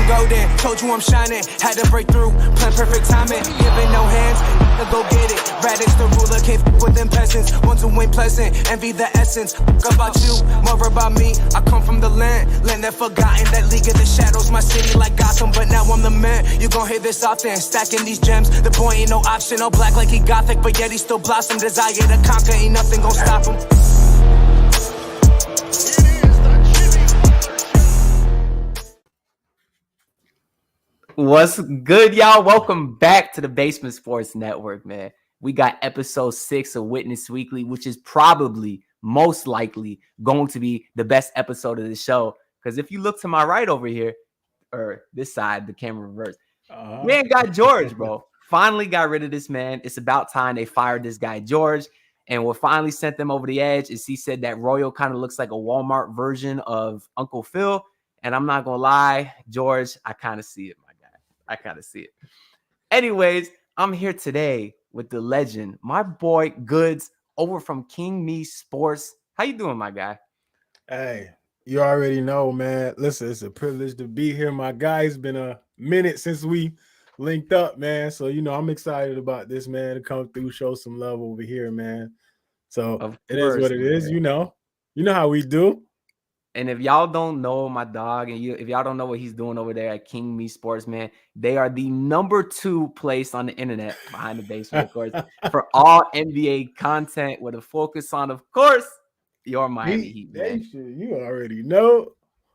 I'm golden, told you I'm shining. Had to break through, plan perfect timing. Giving no hands, go get it. RadixTheRuler, can't f with them peasants. Want to win pleasant, envy the essence. Fuck about you, more about me. I come from the land that forgotten. That league of the shadows, my city like Gotham. But now I'm the man, you gon' hear this often. Stacking these gems, the boy ain't no option. All black like he gothic, but yet he still blossom. Desire to conquer, ain't nothing gon' stop him. What's good, y'all? Welcome back to the Basement Sports Network, man. We got episode 6 of Witness Weekly, which is probably, most likely, going to be the best episode of the show. Because if you look to my right over here, or this side, the camera reversed, we ain't got George, bro. Finally got rid of this man. It's about time they fired this guy, George. And what finally sent them over the edge is he said that Royal kind of looks like a Walmart version of Uncle Phil. And I'm not going to lie, George, I kind of see it, my guy. I kind of see it. Anyways, I'm here today with the legend, my boy Goods, over from King Me Sports. How you doing, my guy? Hey, you already know, man. Listen, it's a privilege to be here. My guy, it's been a minute since we linked up, man. So, I'm excited about this, man, to come through, show some love over here, man. So it is what it is, You know how we do. And if y'all don't know my dog, and if y'all don't know what he's doing over there at King Me Sports, man, they are the number 2 place on the internet behind the basement, of course, for all NBA content with a focus on, of course, your Miami Heat, man. You already know.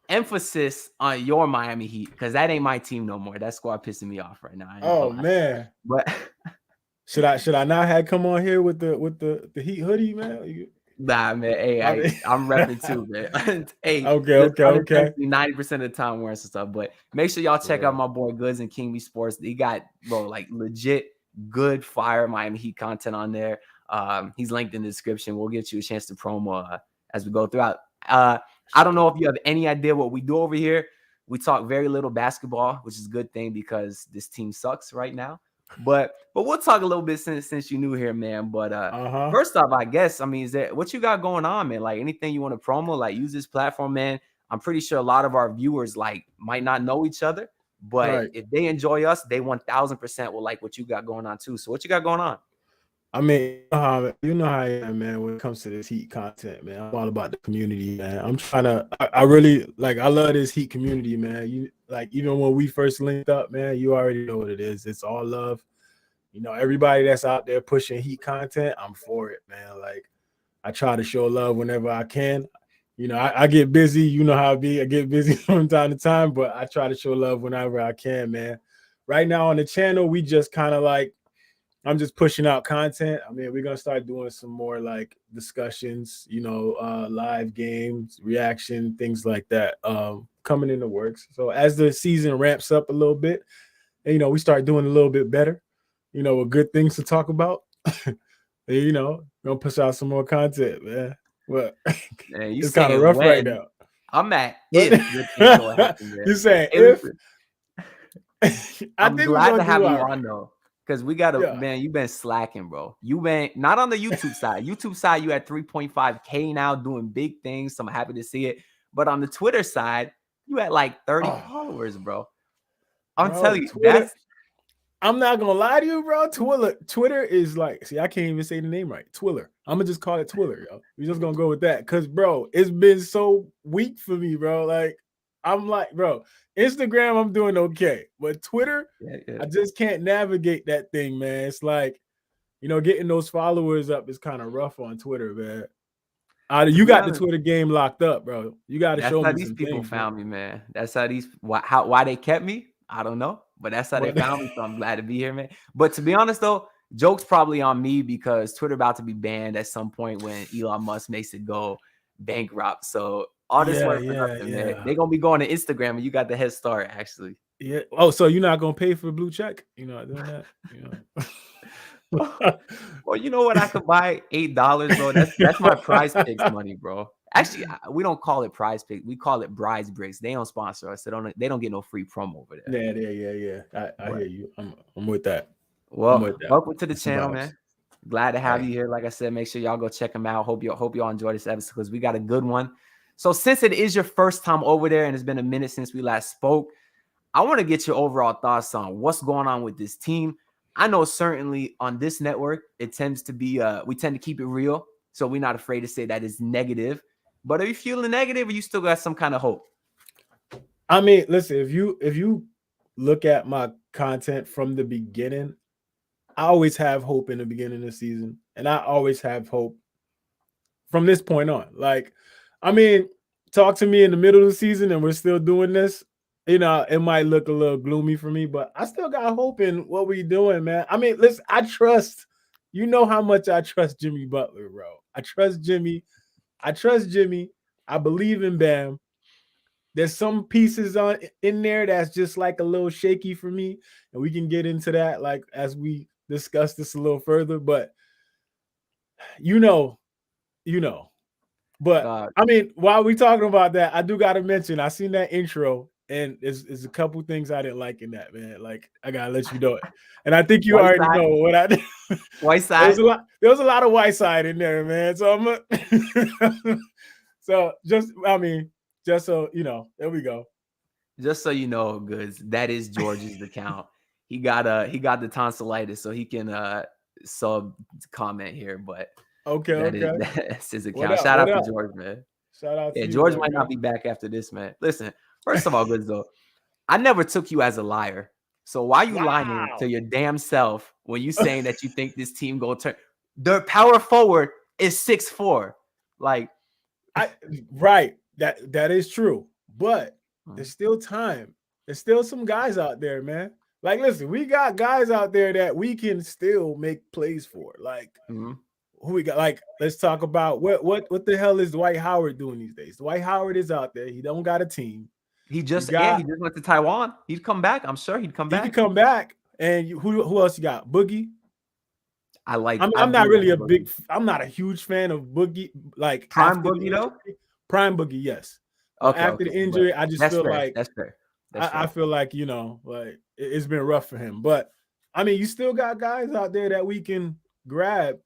Emphasis on your Miami Heat, because that ain't my team no more. That squad pissing me off right now. Oh man. But should I not have come on here with the Heat hoodie, man? Nah, man. Hey, I'm repping too, man. Hey, okay. 90% of the time wearing some stuff, but make sure y'all check out my boy Goods and King Me Sports. He got, bro, like legit good fire Miami Heat content on there. He's linked in the description. We'll get you a chance to promo as we go throughout. I don't know if you have any idea what we do over here. We talk very little basketball, which is a good thing because this team sucks right now. But we'll talk a little bit since you're new here, man. But first off, I guess, is there what you got going on, man? Like anything you want to promo, like use this platform, man. I'm pretty sure a lot of our viewers might not know each other, but if they enjoy us, they 1000% will like what you got going on too. So what you got going on? You know how I am, man, when it comes to this Heat content, man. I'm all about the community, man. I'm trying to, I really, I love this Heat community, man. Even when we first linked up, man, you already know what it is. It's all love. Everybody that's out there pushing Heat content, I'm for it, man. I try to show love whenever I can. I get busy. You know how I be. I get busy from time to time, but I try to show love whenever I can, man. Right now on the channel, we just kind of I'm just pushing out content. We're going to start doing some more discussions, live games, reaction, things like that coming in the works. So as the season ramps up a little bit, and, we start doing a little bit better, with good things to talk about, going to push out some more content, man. But man, it's kind of rough right now. I'm at if. You saying if? I'm glad to have you on, though. Because we got man, you've been slacking, bro. You been not on the YouTube side. YouTube side, you at 3.5K now doing big things. So I'm happy to see it. But on the Twitter side, you at 30 followers, bro. I'm telling you, Twitter, I'm not gonna lie to you, bro. Twitter is see, I can't even say the name right. Twiller. I'm gonna just call it Twiller, yo. We're just gonna go with that. Cause bro, it's been so weak for me, bro. I'm bro, Instagram, I'm doing okay. But Twitter, I just can't navigate that thing, man. It's getting those followers up is kind of rough on Twitter, man. You got the Twitter game locked up, bro. You got to show me. That's how these people found me, man. That's how why they kept me. I don't know, but that's how they found me. So I'm glad to be here, man. But to be honest, though, joke's probably on me because Twitter about to be banned at some point when Elon Musk makes it go bankrupt. So all this work for nothing, man. They're gonna be going to Instagram, and you got the head start, actually. Yeah. Oh, so you're not gonna pay for blue check? You're not doing that. Well, you know what? I could buy $8, bro. That's my Prize Picks money, bro. Actually, we don't call it Prize Picks. We call it Brides Breaks. They don't sponsor us. They don't get no free promo over there. Yeah. I hear you. I'm with that. Well, welcome to the channel, man. Glad to have you here. Like I said, make sure y'all go check them out. Hope y'all enjoy this episode because we got a good one. So since it is your first time over there and it's been a minute since we last spoke, I want to get your overall thoughts on what's going on with this team. I know certainly on this network, it tends to be, we tend to keep it real. So we're not afraid to say that it's negative. But are you feeling negative or you still got some kind of hope? I mean, listen, if you look at my content from the beginning, I always have hope in the beginning of the season. And I always have hope from this point on. Like, I mean, talk to me in the middle of the season and we're still doing this. You know, it might look a little gloomy for me, but I still got hope in what we're doing, man. I mean, listen, I trust, you know how much I trust Jimmy Butler, bro. I trust Jimmy. I believe in Bam. There's some pieces in there that's just like a little shaky for me, and we can get into that like as we discuss this a little further. But you know. But I mean, while we talking about that, I do got to mention I seen that intro, and there's a couple things I didn't like in that, man. Like I gotta let you know it, and I think you White already side. know what I did. White side. There was a lot of white side in there, man. So so just so you know, there we go. Just so you know, Goods, that is George's account. He got the tonsillitis, so he can sub comment here, but that's his account. Shout out to George, man. Shout out to you, George man, might not be back after this, man. Listen, first of all, Goods though, I never took you as a liar. So why you lying to your damn self when you saying that you think this team go turn? Their power forward is 6'4". Like, right. That is true, but there's still time. There's still some guys out there, man. Like, listen, we got guys out there that we can still make plays for. Like, who we got? Like, let's talk about what the hell is Dwight Howard doing these days? Dwight Howard is out there. He don't got a team. He just went to Taiwan. He'd come back. I'm sure he'd come back. He could come back. And who else you got? Boogie. I'm not a huge fan of Boogie. Like Prime Boogie though. Prime Boogie, yes. Okay. After the injury, I just feel like that's fair. I feel like, you know, like it's been rough for him. But I mean, you still got guys out there that we can grab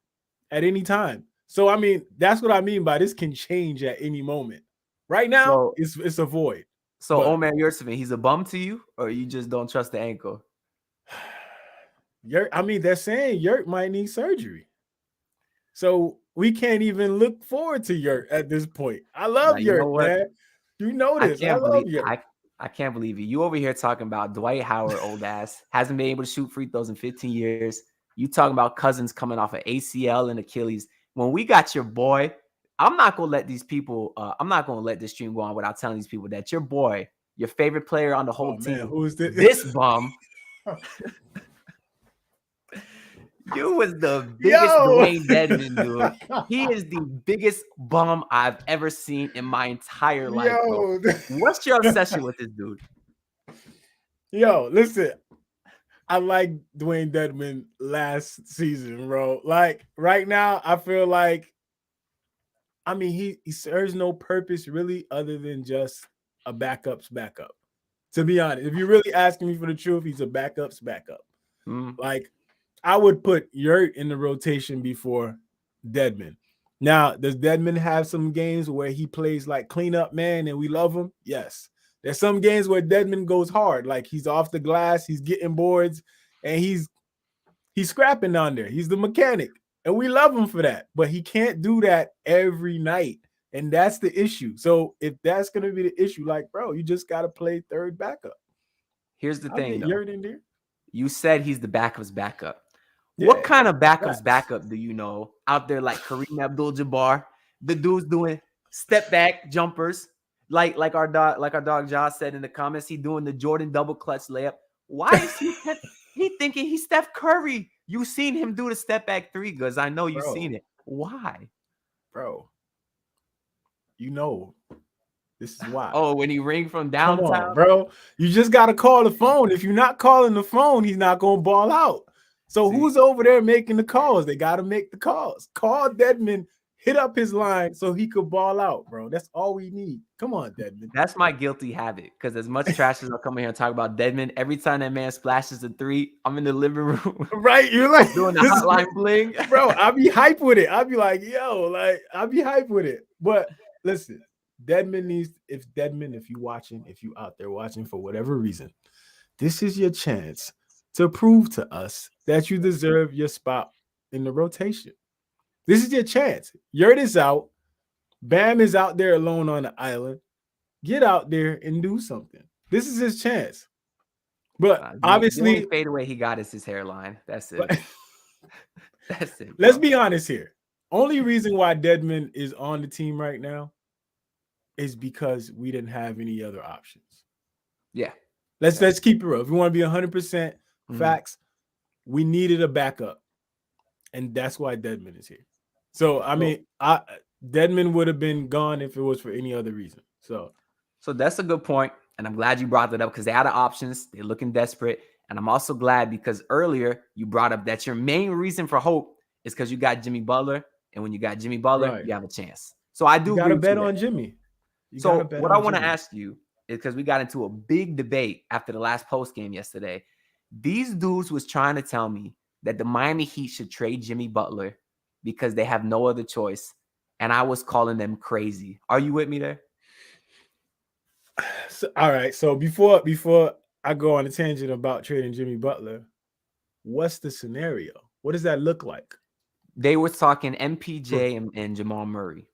at any time. So I mean, that's what I mean by this can change at any moment. Right now, it's a void. So Omer Yurtseven, he's a bum to you, or you just don't trust the ankle? I mean, they're saying Yurt might need surgery. So we can't even look forward to Yurt at this point. I love Yurt, man. You know this. I love Yurt. I can't believe you. You over here talking about Dwight Howard, old ass, hasn't been able to shoot free throws in 15 years. You talking about Cousins coming off an ACL and Achilles. When we got your boy, I'm not going to let these people, I'm not going to let this stream go on without telling these people that your boy, your favorite player on the whole team, man, who's this bum, you was the biggest Dewayne Dedmon, dude. He is the biggest bum I've ever seen in my entire life. What's your obsession with this dude? Yo, listen. I like Dewayne Dedmon last season, bro. Like right now, I feel like, I mean, he serves no purpose really other than just a backup's backup. To be honest, if you're really asking me for the truth, he's a backup's backup. Like, I would put Yurt in the rotation before Dedmon. Now, does Dedmon have some games where he plays like cleanup man and we love him? Yes. There's some games where Dedmon goes hard, like he's off the glass, he's getting boards, and he's scrapping down there. He's the mechanic, and we love him for that. But he can't do that every night, and that's the issue. So if that's going to be the issue, like, bro, you just got to play third backup. Here's the thing, though. Yurt in there. You said he's the backup's backup. Yeah, what kind of backup's backup do you know out there like Kareem Abdul-Jabbar? The dude's doing step back jumpers. Like our dog Josh said in the comments, he doing the Jordan double clutch layup. Why is he thinking he's Steph Curry? You seen him do the step back three, because I know you've seen it. Why? Bro, you know, this is why. Oh, when he ring from downtown? Come on, bro. You just got to call the phone. If you're not calling the phone, he's not going to ball out. So who's over there making the calls? They got to make the calls. Call Dedmon. Hit up his line so he could ball out, bro. That's all we need. Come on, Dedmon. That's my guilty habit, because as much trash as I'll come in here and talk about Dedmon, every time that man splashes a three, I'm in the living room. Right? You're like doing the hotline bling. Bro, I'll be hyped with it. I'll be like, yo, like, I'll be hyped with it. But listen, Dedmon needs, if you out there watching for whatever reason, This is your chance to prove to us that you deserve your spot in the rotation. This is your chance. Yurt is out. Bam is out there alone on the island. Get out there and do something. This is his chance. But obviously, the only fadeaway he got is his hairline. That's it. That's it. Let's be honest here. Only reason why Dedmon is on the team right now is because we didn't have any other options. Yeah. Let's keep it real. If we want to be 100% facts, we needed a backup. And that's why Dedmon is here. So, I mean, Dedmon would have been gone if it was for any other reason. So that's a good point. And I'm glad you brought that up because they had the options. They're looking desperate. And I'm also glad because earlier you brought up that your main reason for hope is because you got Jimmy Butler. And when you got Jimmy Butler, you have a chance. So I do got to bet on Jimmy. So what I want to ask you is because we got into a big debate after the last post game yesterday. These dudes was trying to tell me that the Miami Heat should trade Jimmy Butler because they have no other choice. And I was calling them crazy. Are you with me there? So, all right. So before I go on a tangent about trading Jimmy Butler, what's the scenario? What does that look like? They were talking MPJ and Jamal Murray.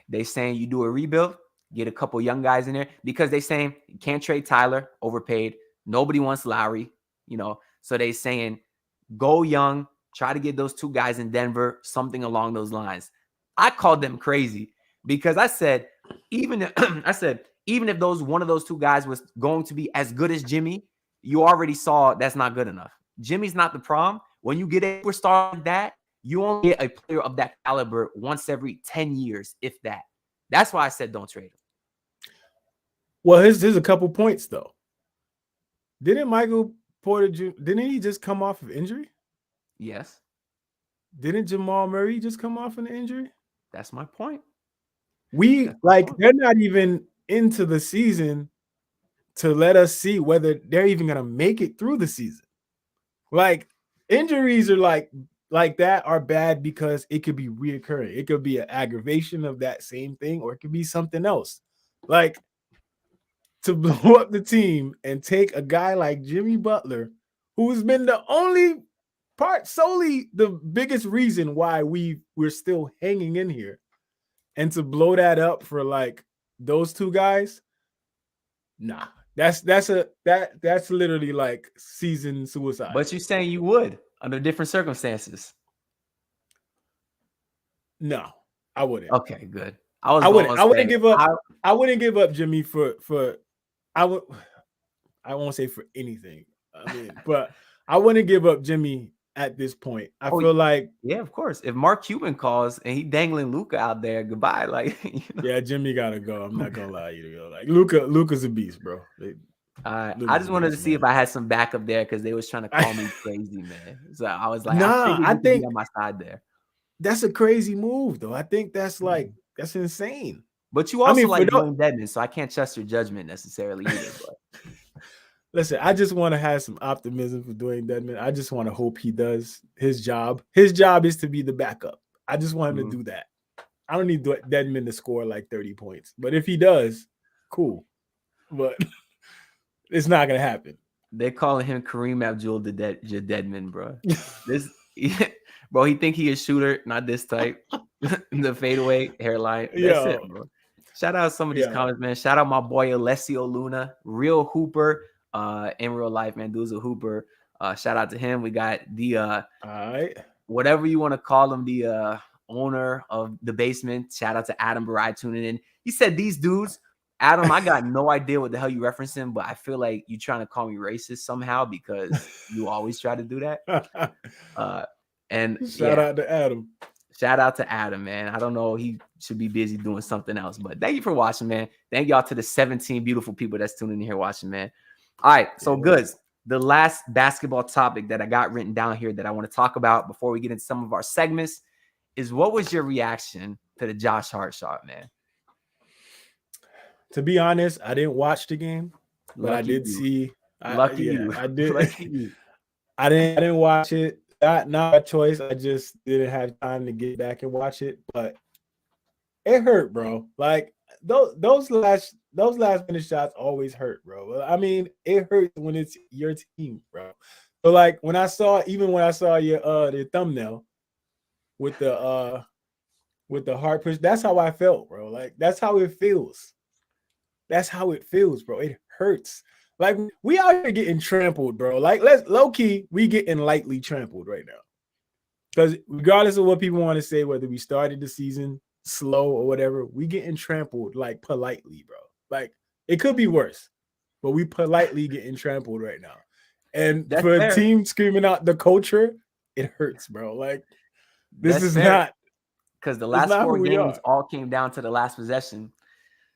They saying you do a rebuild, get a couple young guys in there because they saying you can't trade Tyler, overpaid. Nobody wants Lowry, So they saying go young, try to get those two guys in Denver, something along those lines. I called them crazy because I said even if one of those two guys was going to be as good as Jimmy, you already saw that's not good enough. Jimmy's not the problem. When you get a superstar like that, you only get a player of that caliber once every 10 years, if that. That's why I said don't trade him. Well, here's a couple points, though. Didn't Michael Porter didn't he just come off of injury? Yes. Didn't Jamal Murray just come off an injury? That's my point. They're not even into the season to let us see whether they're even going to make it through the season. Like, injuries are like that are bad because it could be reoccurring. It could be an aggravation of that same thing, or it could be something else. Like, to blow up the team and take a guy like Jimmy Butler, who has been the only part, solely the biggest reason why we're still hanging in here, and to blow that up for like those two guys, nah. That's literally like season suicide. But you're saying you would under different circumstances. No, I wouldn't. Okay, good. I wouldn't give up. I wouldn't give up Jimmy for I won't say for anything. I mean, but I wouldn't give up Jimmy at this point. I feel like, yeah, of course. If Mark Cuban calls and he dangling Luka out there, goodbye. Like, yeah, Jimmy gotta go. I'm not gonna lie to you. Like Luka's a beast, bro. I just wanted to see if I had some backup there because they was trying to call me crazy, man. So I was like, I think on my side there. That's a crazy move, though. I think that's that's insane. But you also like Dwayne Dedmon, so I can't trust your judgment necessarily either. But listen, I just want to have some optimism for Dwayne Dedmon. I just want to hope he does his job. His job is to be the backup. I just want him to do that. I don't need Dedmon to score like 30 points. But if he does, cool. But it's not going to happen. They're calling him Kareem Abdul-Dedmon, bro. Bro, he think he a shooter, not this type. The fadeaway hairline. That's it, bro. Shout out some of these comments, man. Shout out my boy Alessio Luna, real hooper. In real life, man, dude's a hooper. Shout out to him. We got the all right, whatever you want to call him, the owner of the basement. Shout out to Adam Barai tuning in. He said these dudes, Adam, I got no idea what the hell you referencing, but I feel like you trying to call me racist somehow because you always try to do that. And shout out to Adam. Shout out to Adam, man. I don't know. He should be busy doing something else, but thank you for watching, man. Thank y'all to the 17 beautiful people that's tuning in here watching, man. All right, so goods. The last basketball topic that I got written down here that I want to talk about before we get into some of our segments is what was your reaction to the Josh Hart shot, man? To be honest, I didn't watch the game, but I did see. Lucky you. I did. Lucky you. I didn't watch it. Not a choice. I just didn't have time to get back and watch it, but it hurt, bro. Like, those last minute shots always hurt, bro. I mean, it hurts when it's your team, bro. So like when I saw your thumbnail with the heart push, that's how I felt, bro. Like that's how it feels. That's how it feels, bro. It hurts. Like we out here getting trampled, bro. Like let's low key, we getting lightly trampled right now. Because regardless of what people want to say, whether we started the season slow or whatever, we getting trampled like politely, bro. Like it could be worse, but we politely getting trampled right now. And That's for fair. a team screaming out the culture, it hurts, bro. Like this That's is fair. not, because the last 4 who we games are. all came down to the last possession.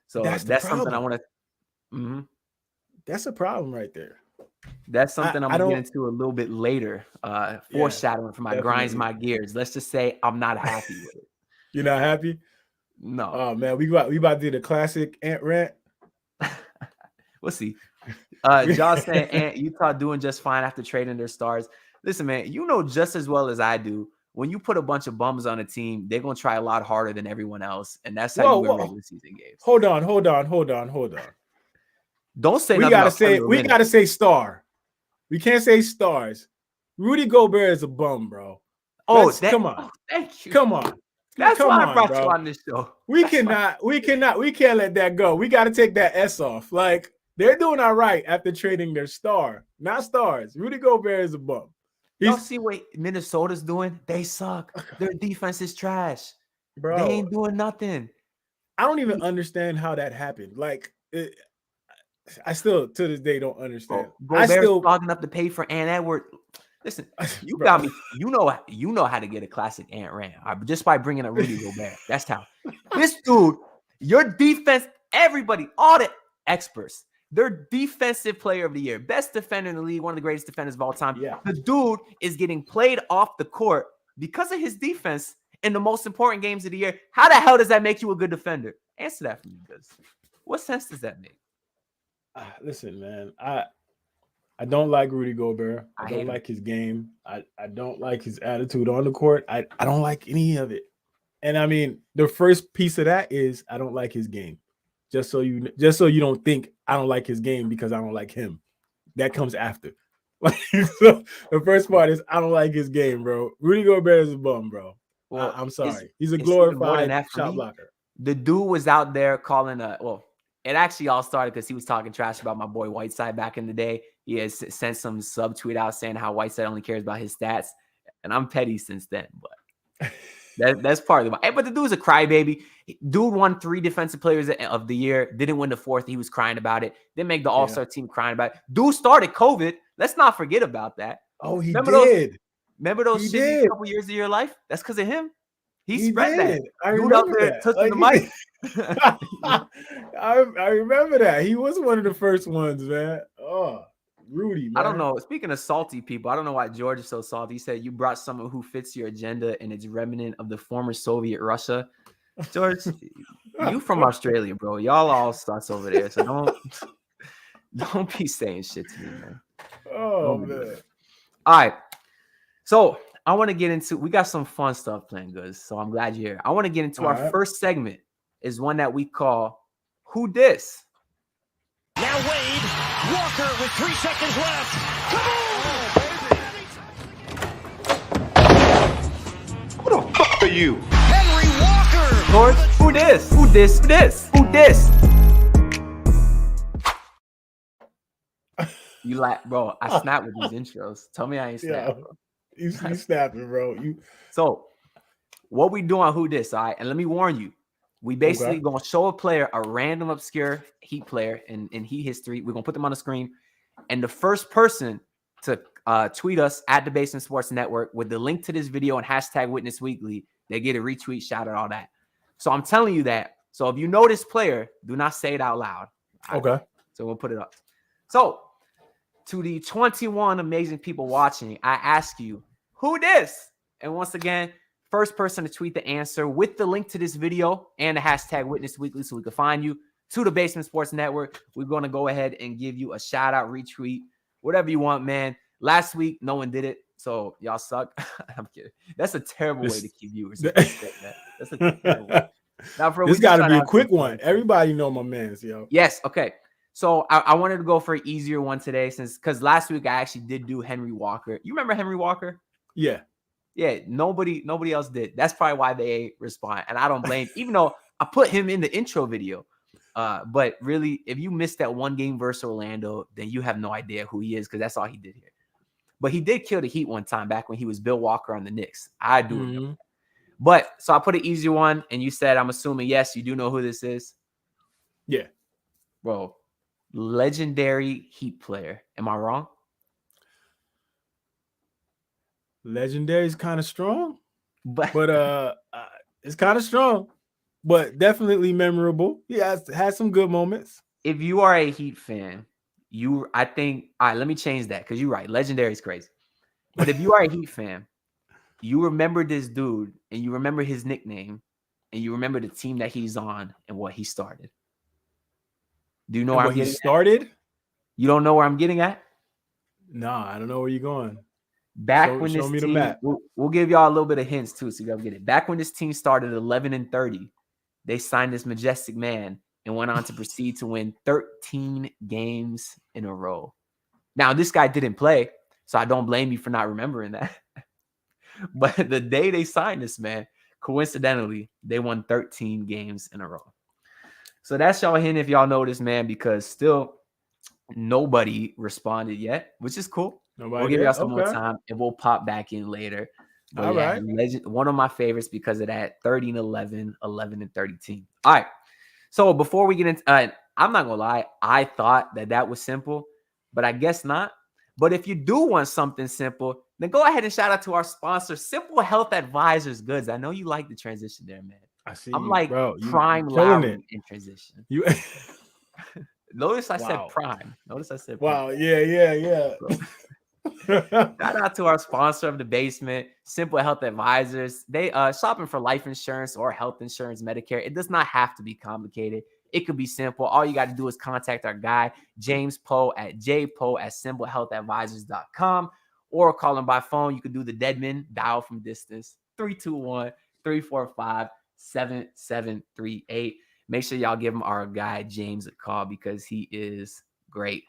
So That's that's the something I problem. want to. That's a problem right there. That's something I'm I gonna don't- get into a little bit later. Foreshadowing for my grinds definitely. my gears. Let's just say I'm not happy with it. You're not happy? No, Oh man, we about to do the classic Ant rant. we'll see. Josh saying Ant, Utah doing just fine after trading their stars. Listen, man, you know just as well as I do. When you put a bunch of bums on a team, they're gonna try a lot harder than everyone else, and that's how you win regular season games. Hold on. Don't say We nothing gotta about Kelly say Olynyk. say star. We can't say stars. Rudy Gobert is a bum, bro. Come on. Oh, thank you. Come on. That's Come why on, I brought bro. you on this show. We can't let that go. We got to take that S off. Like they're doing all right after trading their star, not stars. Rudy Gobert is a bum. Y'all see what Minnesota's doing? They suck. Their defense is trash. Bro, they ain't doing nothing. I don't even understand how that happened. Like, I still to this day don't understand. Gobert's clogging up the pay for Ant Edwards. Listen, you got me. You know how to get a classic Ant rant just by bringing up Rudy Gobert. That's how. This dude, your defense, everybody, all the experts, their defensive player of the year, best defender in the league, one of the greatest defenders of all time. Yeah. The dude is getting played off the court because of his defense in the most important games of the year. How the hell does that make you a good defender? Answer that for me, because what sense does that make? Listen, man, I don't like Rudy Gobert. I don't hate like his game. I don't like his attitude on the court. I don't like any of it. And I mean, the first piece of that is I don't like his game. Just so you don't think I don't like his game because I don't like him. That comes after. Like, so the first part is I don't like his game, bro. Rudy Gobert is a bum, bro. Well, I'm sorry. He's a glorified shot blocker. The dude was out there calling it actually all started because he was talking trash about my boy Whiteside back in the day. He has sent some subtweet out saying how Whiteside only cares about his stats. And I'm petty since then, but that's part of it. But the dude's a crybaby. Dude won 3 defensive players of the year. Didn't win the 4th. He was crying about it. Didn't make the All-Star team crying about it. Dude started COVID. Let's not forget about that. Oh, he did. Remember those shitty couple years of your life? That's because of him. He spread that. I remember that. Touching the mic. I remember that. He was one of the first ones, man. Oh, Rudy, man. I don't know. Speaking of salty people, I don't know why George is so salty. He said you brought someone who fits your agenda and it's remnant of the former Soviet Russia. George, you from Australia, bro. Y'all all sus over there. So don't be saying shit to me, man. Oh, man. All right. So I want to get into, we got some fun stuff playing, good. So I'm glad you're here. I want to get into our first segment is one that we call Who Dis? Now Wade, Walker with 3 seconds left. Who the fuck are you? Henry Walker. George, who dis? Who dis? Who dis? Who dis? You like, bro, I snap with these intros. Tell me I ain't snap, bro. You snapping, bro. So what we do on Who Dis, all right? And let me warn you, we basically gonna show a player, a random obscure Heat player in Heat history. We're gonna put them on the screen. And the first person to tweet us at the Basement Sports Network with the link to this video and hashtag Witness Weekly, they get a retweet, shout out, all that. So I'm telling you that. So if you know this player, do not say it out loud. Okay. Right? So we'll put it up. So to the 21 amazing people watching, I ask you, who dis? And once again, first person to tweet the answer with the link to this video and the hashtag Witness Weekly so we can find you to the Basement Sports Network. We're going to go ahead and give you a shout out, retweet, whatever you want, man. Last week, no one did it, so y'all suck. I'm kidding. That's a terrible way to keep viewers. That's a terrible way. Now, for This got to be a quick one. Everybody know my man's, yo. Yes. Okay. So I wanted to go for an easier one today, because last week I actually did do Henry Walker. You remember Henry Walker? Yeah. Yeah. Nobody else did. That's probably why they respond, and I don't blame. Even though I put him in the intro video, but really, if you missed that one game versus Orlando, then you have no idea who he is, because that's all he did here. But he did kill the Heat one time back when he was Bill Walker on the Knicks. I do remember. But so I put an easy one, and you said, I'm assuming, yes, you do know who this is. Yeah. Bro, legendary Heat player. Am I wrong? Legendary is kind of strong, But it's kind of strong, but definitely memorable. He has some good moments. if you are a Heat fan, I think, all right, let me change that, because you're right. Legendary is crazy. But if you are a Heat fan, you remember this dude, and you remember his nickname, and you remember the team that he's on and what he started. Do you know where I'm getting started? At? You don't know where I'm getting at? Nah, I don't know where you're going. When show this me the team, map. We'll give y'all a little bit of hints too, so you gotta get it. Back when this team started 11-30, they signed this majestic man and went on to proceed to win 13 games in a row. Now, this guy didn't play, so I don't blame you for not remembering that. But the day they signed this man, coincidentally, they won 13 games in a row. So that's y'all hint if y'all know this man, because still nobody responded yet, which is cool. We'll give y'all some more time, and we'll pop back in later. But all right. One of my favorites because of that 30-11, 11-30 team. All right. So before we get into, I'm not gonna lie, I thought that was simple, but I guess not. But if you do want something simple, then go ahead and shout out to our sponsor, Simple Health Advisors Goods. I know you like the transition there, man. I see. I'm you, like bro. prime Lowry in transition. You Notice I said prime. Notice I said prime. Wow. Yeah. Shout out to our sponsor of the basement, Simple Health Advisors. They shopping for life insurance or health insurance, Medicare. It does not have to be complicated. It could be simple. All you got to do is contact our guy, James Poe at jpoe@simplehealthadvisors.com, or call him by phone. You could do the Dedmon dial from distance, 321-345-7738. Make sure y'all give him our guy, James, a call, because he is great.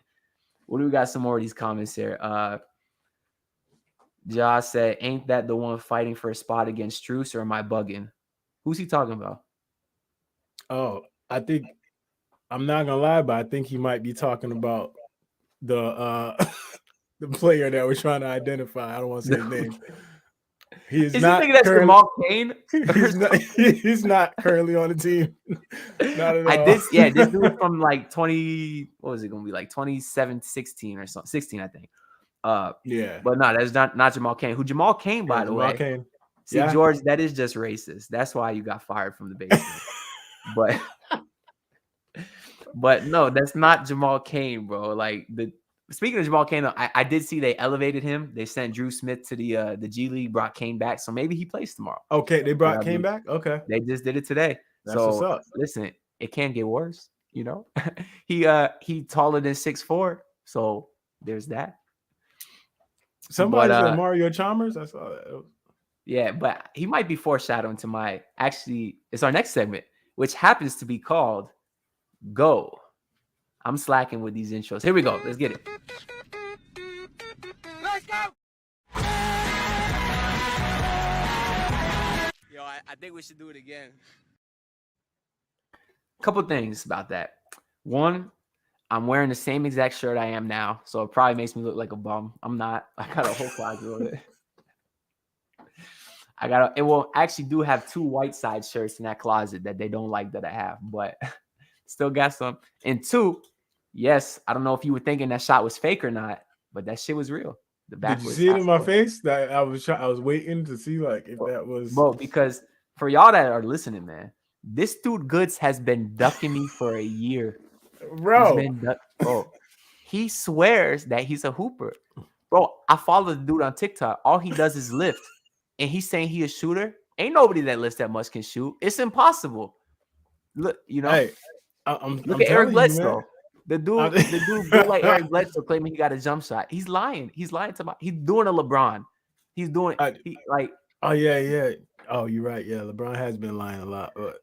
What do we got? Some more of these comments here. Josh said, ain't that the one fighting for a spot against Strus, or am I bugging? Who's he talking about? Oh, I think, I'm not gonna lie, but I think he might be talking about the the player that we're trying to identify. I don't want to say his name. Is he thinking that's Jamal Cain? He's not currently on the team. Not at all. This dude from like 20, what was it gonna be, like 27-16 or something, 16, I think. Yeah, but no, that's not Jamal Cain. Who Jamal Cain, by the way. Cain. See, George, that is just racist. That's why you got fired from the basement. but no, that's not Jamal Cain, bro. Like, speaking of Jamal Cain, I did see they elevated him. They sent Drew Smith to the G League, brought Cain back, so maybe he plays tomorrow. Okay, they brought Cain back. Okay, they just did it today. That's what's up. Listen, it can't get worse. You know, he taller than 6'4", so there's that. Somebody said Mario Chalmers. I saw that. Yeah, but he might be foreshadowing to it's our next segment, which happens to be called Go. I'm slacking with these intros. Here we go. Let's get it. Let's go. Yo, I think we should do it again. Couple things about that. One, I'm wearing the same exact shirt I am now, so it probably makes me look like a bum. I'm not. I got a whole closet of it. It will actually do have 2 white side shirts in that closet that they don't like that I have, but still got some. And 2, yes, I don't know if you were thinking that shot was fake or not, but that shit was real. The back. Did you see it in my face? That I was waiting to see like if that was. Bro, because for y'all that are listening, man, this dude Goods has been ducking me for a year. Bro, he swears that he's a hooper. Bro, I follow the dude on TikTok. All he does is lift. And he's saying he a shooter. Ain't nobody that lifts that much can shoot. It's impossible. Look, you know. Hey, look at Eric Bledsoe. The dude go like Eric Bledsoe claiming he got a jump shot. He's lying. He's doing a LeBron. He's doing Oh yeah. Oh, you're right. Yeah, LeBron has been lying a lot. But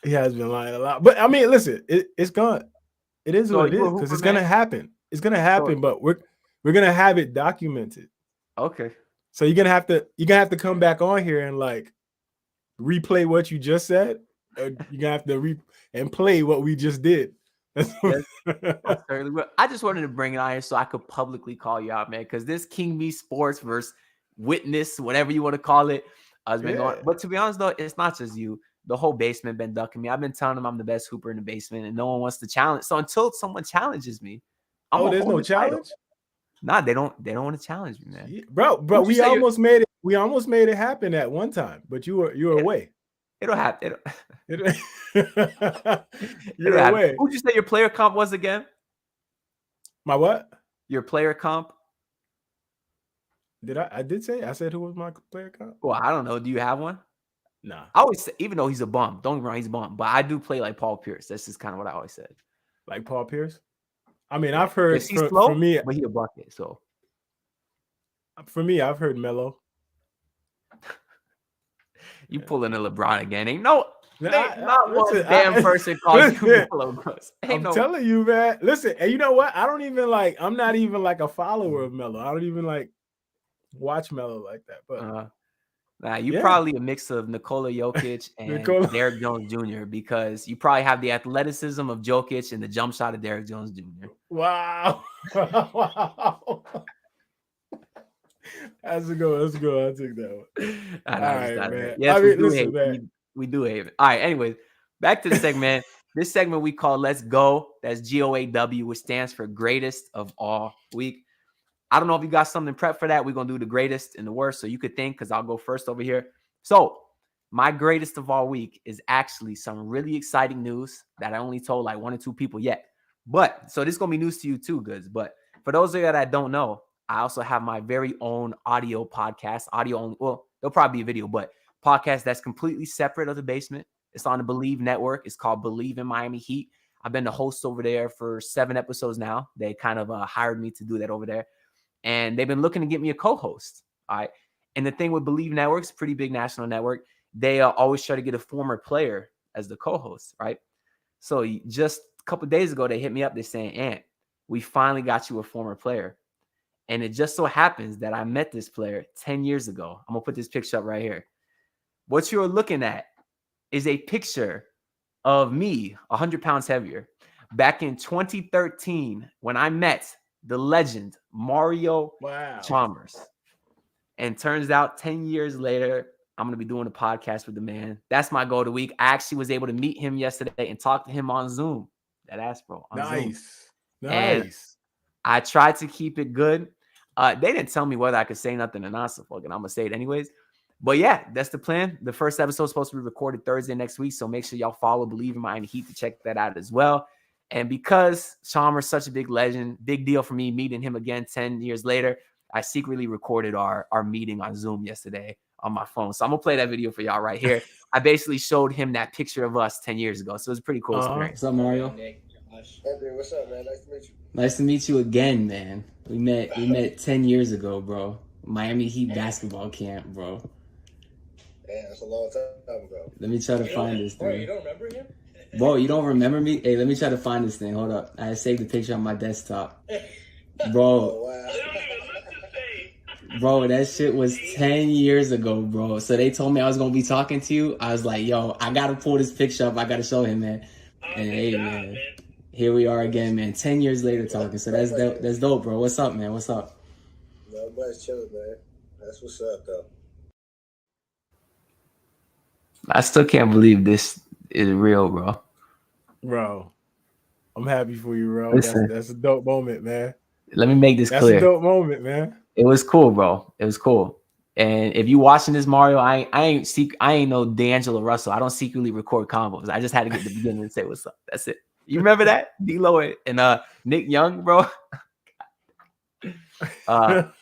He has been lying a lot. But I mean, listen, it's gone. It is So what it you a is because hooper, it's gonna man? happen. It's gonna happen, but we're gonna have it documented. Okay. So you're gonna have to come back on here and like replay what you just said. Or you're gonna have to and play what we just did. Yes, I certainly will. I just wanted to bring it on here so I could publicly call you out, man, because this King Me Sports versus Witness, whatever you want to call it, has been going. But to be honest, though, it's not just you. The whole basement been ducking me. I've been telling them I'm the best hooper in the basement, and no one wants to challenge. So until someone challenges me, there's no challenge. Nah, they don't want to challenge me, man. Yeah, bro, we almost made it. We almost made it happen at one time, but you were away. It'll happen. You're It'll away. Who'd you say your player comp was again? My what? Your player comp? I did say? I said who was my player comp? Well, I don't know. Do you have one? Nah. I always say, even though he's a bum, don't get me wrong, he's a bum, but I do play like Paul Pierce. That's just kind of what I always said. Like Paul Pierce? I mean, I've heard he's slow, for me, but he a bucket. So for me, I've heard Melo. You pulling a LeBron again? Ain't not listen, one damn person calls you Melo. I'm telling you, man. Listen, and you know what? I'm not even like a follower of Melo. I don't even like watch Melo like that. But you probably a mix of Nikola Jokic and Derrick Jones Jr. because you probably have the athleticism of Jokic and the jump shot of Derrick Jones Jr. Wow. Wow. That's a good. That's good. I'll take that one. All right, man. Yes, man. We do hate it. All right. Anyways, back to the segment. This segment we call Let's Go. That's GOAW, which stands for greatest of all week. I don't know if you got something prepped for that. We're going to do the greatest and the worst. So you could think because I'll go first over here. So my greatest of all week is actually some really exciting news that I only told like 1 or 2 people yet. But so this is going to be news to you too, Goods. But for those of you that don't know, I also have my very own audio podcast, audio only. Well, there'll probably be a video, but podcast that's completely separate of the basement. It's on the Believe Network. It's called Believe in Miami Heat. I've been the host over there for 7 episodes now. They kind of hired me to do that over there. And they've been looking to get me a co-host. All right. And the thing with Believe Networks, pretty big national network, they always try to get a former player as the co-host, right? So just a couple of days ago, they hit me up. They're saying, Ant, we finally got you a former player. And it just so happens that I met this player 10 years ago. I'm going to put this picture up right here. What you're looking at is a picture of me, 100 pounds heavier, back in 2013 when I met the legend Mario Chalmers. And turns out 10 years later, I'm going to be doing a podcast with the man. That's my goal of the week. I actually was able to meet him yesterday and talk to him on Zoom. That ass, bro. Nice. Zoom. And I tried to keep it good. They didn't tell me whether I could say nothing or not, so fucking I'm going to say it anyways. But yeah, that's the plan. The first episode is supposed to be recorded Thursday next week, so make sure y'all follow Believe in Miami Heat to check that out as well. And because Chalmers such a big legend, big deal for me meeting him again 10 years later, I secretly recorded our meeting on Zoom yesterday on my phone. So I'm going to play that video for y'all right here. I basically showed him that picture of us 10 years ago, so it was a pretty cool experience. What's up, Mario? Anthony, what's up, man? Nice to meet you. Nice to meet you again, man. We met 10 years ago, bro. Miami Heat basketball camp, bro. Yeah, that's a long time ago. Let me try to find this thing. Bro, you don't remember him? Bro, you don't remember me? Hey, let me try to find this thing. Hold up. I saved the picture on my desktop. Bro. Oh, wow. Bro, that shit was 10 years ago, bro. So they told me I was going to be talking to you. I was like, yo, I got to pull this picture up. I got to show him, man. And hey, man. Here we are again, man. 10 years later talking. So that's dope, bro. What's up, man? What's up? Not much, chilling, man. That's what's up, though. I still can't believe this is real, bro. Bro, I'm happy for you, bro. Listen, that's a dope moment, man. Let me make this clear. That's a dope moment, man. It was cool, bro. It was cool. And if you watching this, Mario, I ain't no D'Angelo Russell. I don't secretly record combos. I just had to get to the beginning and say what's up. That's it. You remember that? D-Lo and Nick Young, bro. But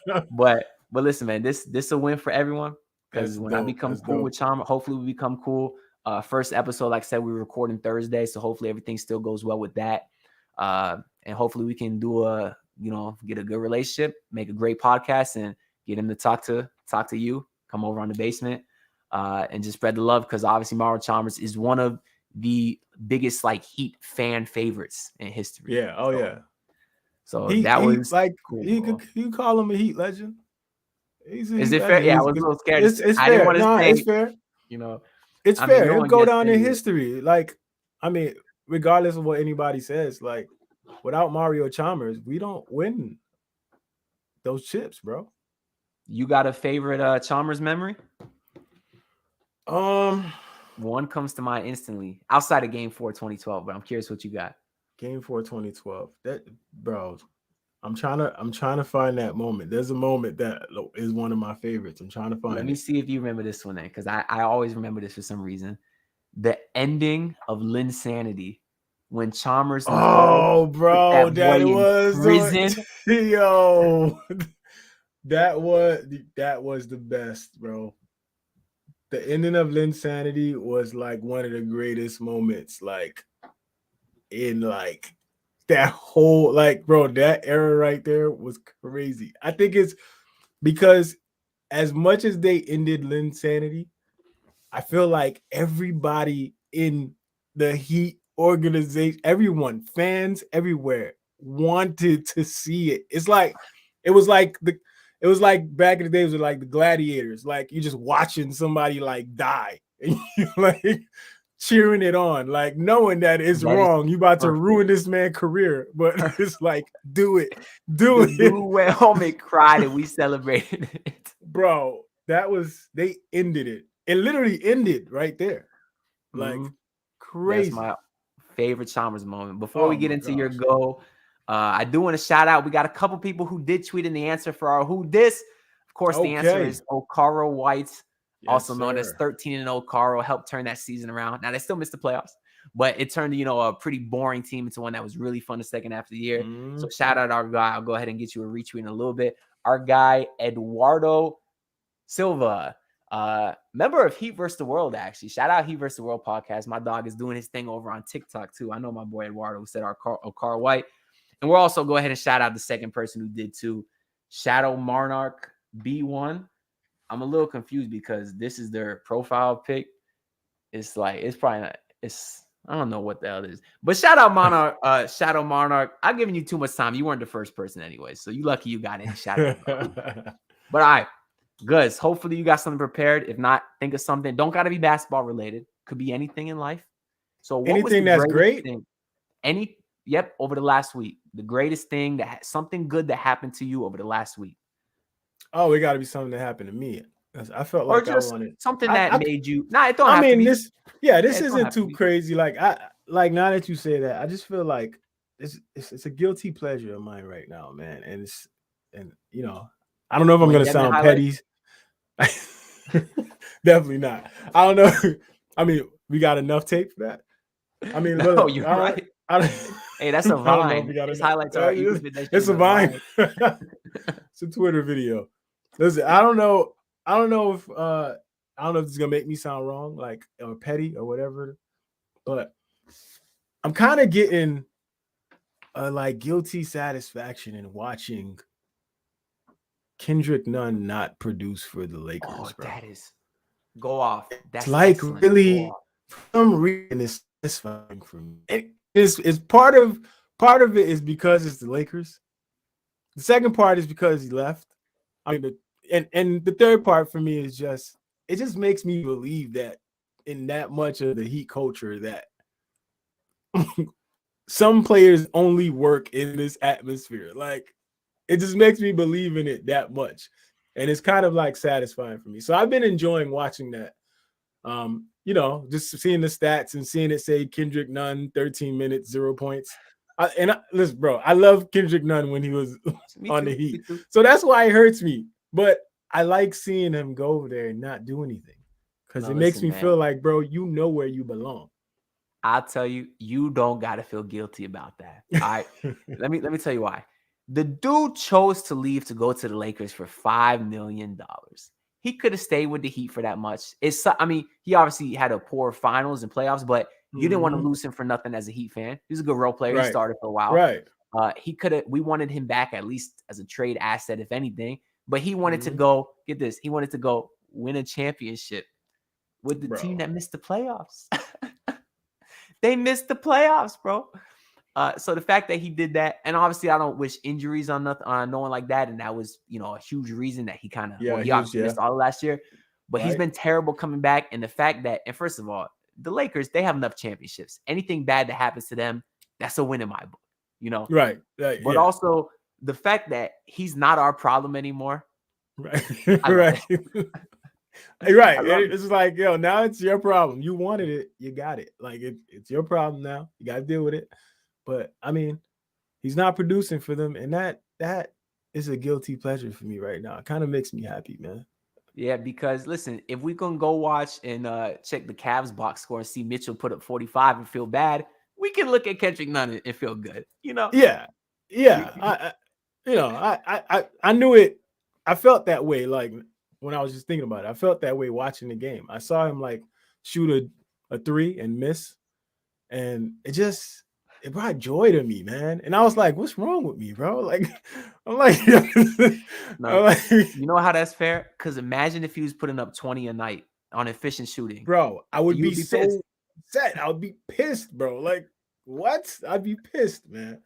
listen, man, this a win for everyone. Because when I become cool with Chalmers, hopefully we become cool. First episode, like I said, we're recording Thursday, so hopefully everything still goes well with that. And hopefully we can get a good relationship, make a great podcast, and get him to talk to you. Come over on the basement, and just spread the love. Because obviously Mario Chalmers is one of the biggest like Heat fan favorites in history. Yeah. Oh, yeah. So He was like cool, you call him a Heat legend. He's a Is Heat it fair? legend. Yeah, I was a little scared. It's I fair. didn't want to say. It's fair. You know, It's I mean, fair. no It'll one go gets down in into it. history. Like, I mean, regardless of what anybody says, like, without Mario Chalmers, we don't win those chips, bro. You got a favorite Chalmers memory? One comes to mind instantly outside of Game 4 2012, but I'm curious what you got. Game 4 2012. That, bro, I'm trying to find that moment. There's a moment that is one of my favorites. I'm trying to find Let me see if you remember this one then, because I always remember this for some reason. The ending of Linsanity when Chalmers and oh, bro, that was prison. Yo, that was the best, bro. The ending of Linsanity was like one of the greatest moments, like in like that whole, like, bro, that era right there was crazy. I think it's because as much as they ended Linsanity, I feel like everybody in the Heat organization, everyone, fans everywhere, wanted to see it. It was like back in the days with like the gladiators, like you're just watching somebody like die and you're like cheering it on, like knowing that it's wrong. You about to ruin this man's career, but it's like, do it. The dude went home and cried and we celebrated it. Bro, they ended it. It literally ended right there. Like, crazy. That's my favorite Chalmers moment. Before we get into your go, I do want to shout out. We got a couple people who did tweet in the answer for our Who Dis. Of course, the answer is Okaro White, also known as 13-0 Okaro, helped turn that season around. Now, they still missed the playoffs, but it turned, a pretty boring team into one that was really fun the second half of the year. So shout out our guy. I'll go ahead and get you a retweet in a little bit. Our guy, Eduardo Silva. Member of Heat vs. the World, actually. Shout out Heat vs. the World podcast. My dog is doing his thing over on TikTok, too. I know my boy Eduardo who said Okaro White. And we'll also go ahead and shout out the second person who did, too. Shadow Monarch B1. I'm a little confused because this is their profile pic. It's like, it's probably not, I don't know what the hell it is. But shout out Monarch, Shadow Monarch. I'm giving you too much time. You weren't the first person anyway. So you lucky you got it. Shout out. But all right. Good. Hopefully you got something prepared. If not, think of something. Don't got to be basketball related. Could be anything in life. So what anything that's great. Over the last week, the greatest thing something good that happened to you over the last week. Oh, it got to be something that happened to me. I felt like I wanted something that made you. Nah, it don't. I mean, this isn't too crazy. Like now that you say that, I just feel like it's a guilty pleasure of mine right now, man. And I don't know if I'm gonna sound petty. Definitely not. I don't know. I mean, we got enough tape for that. I mean, no, you're right. Hey, that's a Vine. It's highlights are. It's a Vine. It's a Twitter video. Listen, I don't know if this is gonna make me sound wrong, like, or petty or whatever, but I'm kind of getting a like guilty satisfaction in watching Kendrick Nunn not produce for the Lakers. Oh, bro. that is go off. That's like excellent. Really, for some reason, it's satisfying for me. It's part of it is because it's the Lakers. The second part is because he left. I mean, and the third part for me is it just makes me believe that in that much of the Heat culture that some players only work in this atmosphere. Like, it just makes me believe in it that much. And it's kind of like satisfying for me. So I've been enjoying watching that. Just seeing the stats and seeing it say Kendrick Nunn, 13 minutes, 0 points. Listen, bro, I love Kendrick Nunn when he was on the Heat. So that's why it hurts me. But I like seeing him go over there and not do anything. Because it makes me feel like, bro, you know where you belong. I'll tell you, you don't got to feel guilty about that. All right. Let me tell you why. The dude chose to leave to go to the Lakers for $5 million. He could have stayed with the Heat for that much. He obviously had a poor finals and playoffs, but you didn't want to lose him for nothing as a Heat fan. He's a good role player. Right. He started for a while. Right. We wanted him back at least as a trade asset, if anything. But he wanted to go, get this, he wanted to go win a championship with the team that missed the playoffs. They missed the playoffs, bro. So the fact that he did that, and obviously I don't wish injuries on nothing on no one like that, and that was a huge reason that he kind of he obviously missed all of last year, but he's been terrible coming back. And the fact that, and first of all, the Lakers, they have enough championships. Anything bad that happens to them, that's a win in my book, Right. But also the fact that he's not our problem anymore. Right. Right. Right. It's like, now it's your problem. You wanted it, you got it. Like it's your problem now. You got to deal with it. But I mean, he's not producing for them, and that is a guilty pleasure for me right now. It kind of makes me happy, man. Yeah, because listen, if we can go watch and check the Cavs box score and see Mitchell put up 45 and feel bad, we can look at Kendrick Nunn and feel good, Yeah. I knew it. I felt that way. Like when I was just thinking about it, I felt that way watching the game. I saw him like shoot a three and miss, and it brought joy to me, man. And I was like, what's wrong with me, bro? Like, I'm like, you know how that's fair? Because imagine if he was putting up 20 a night on efficient shooting. Bro, I would be so upset. I would be pissed, bro. Like, what? I'd be pissed, man.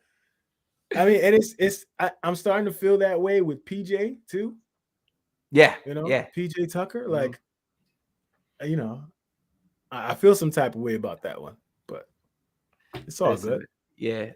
I mean, and I'm starting to feel that way with PJ too. Yeah. PJ Tucker. Like, I feel some type of way about that one. It's all good. Yeah,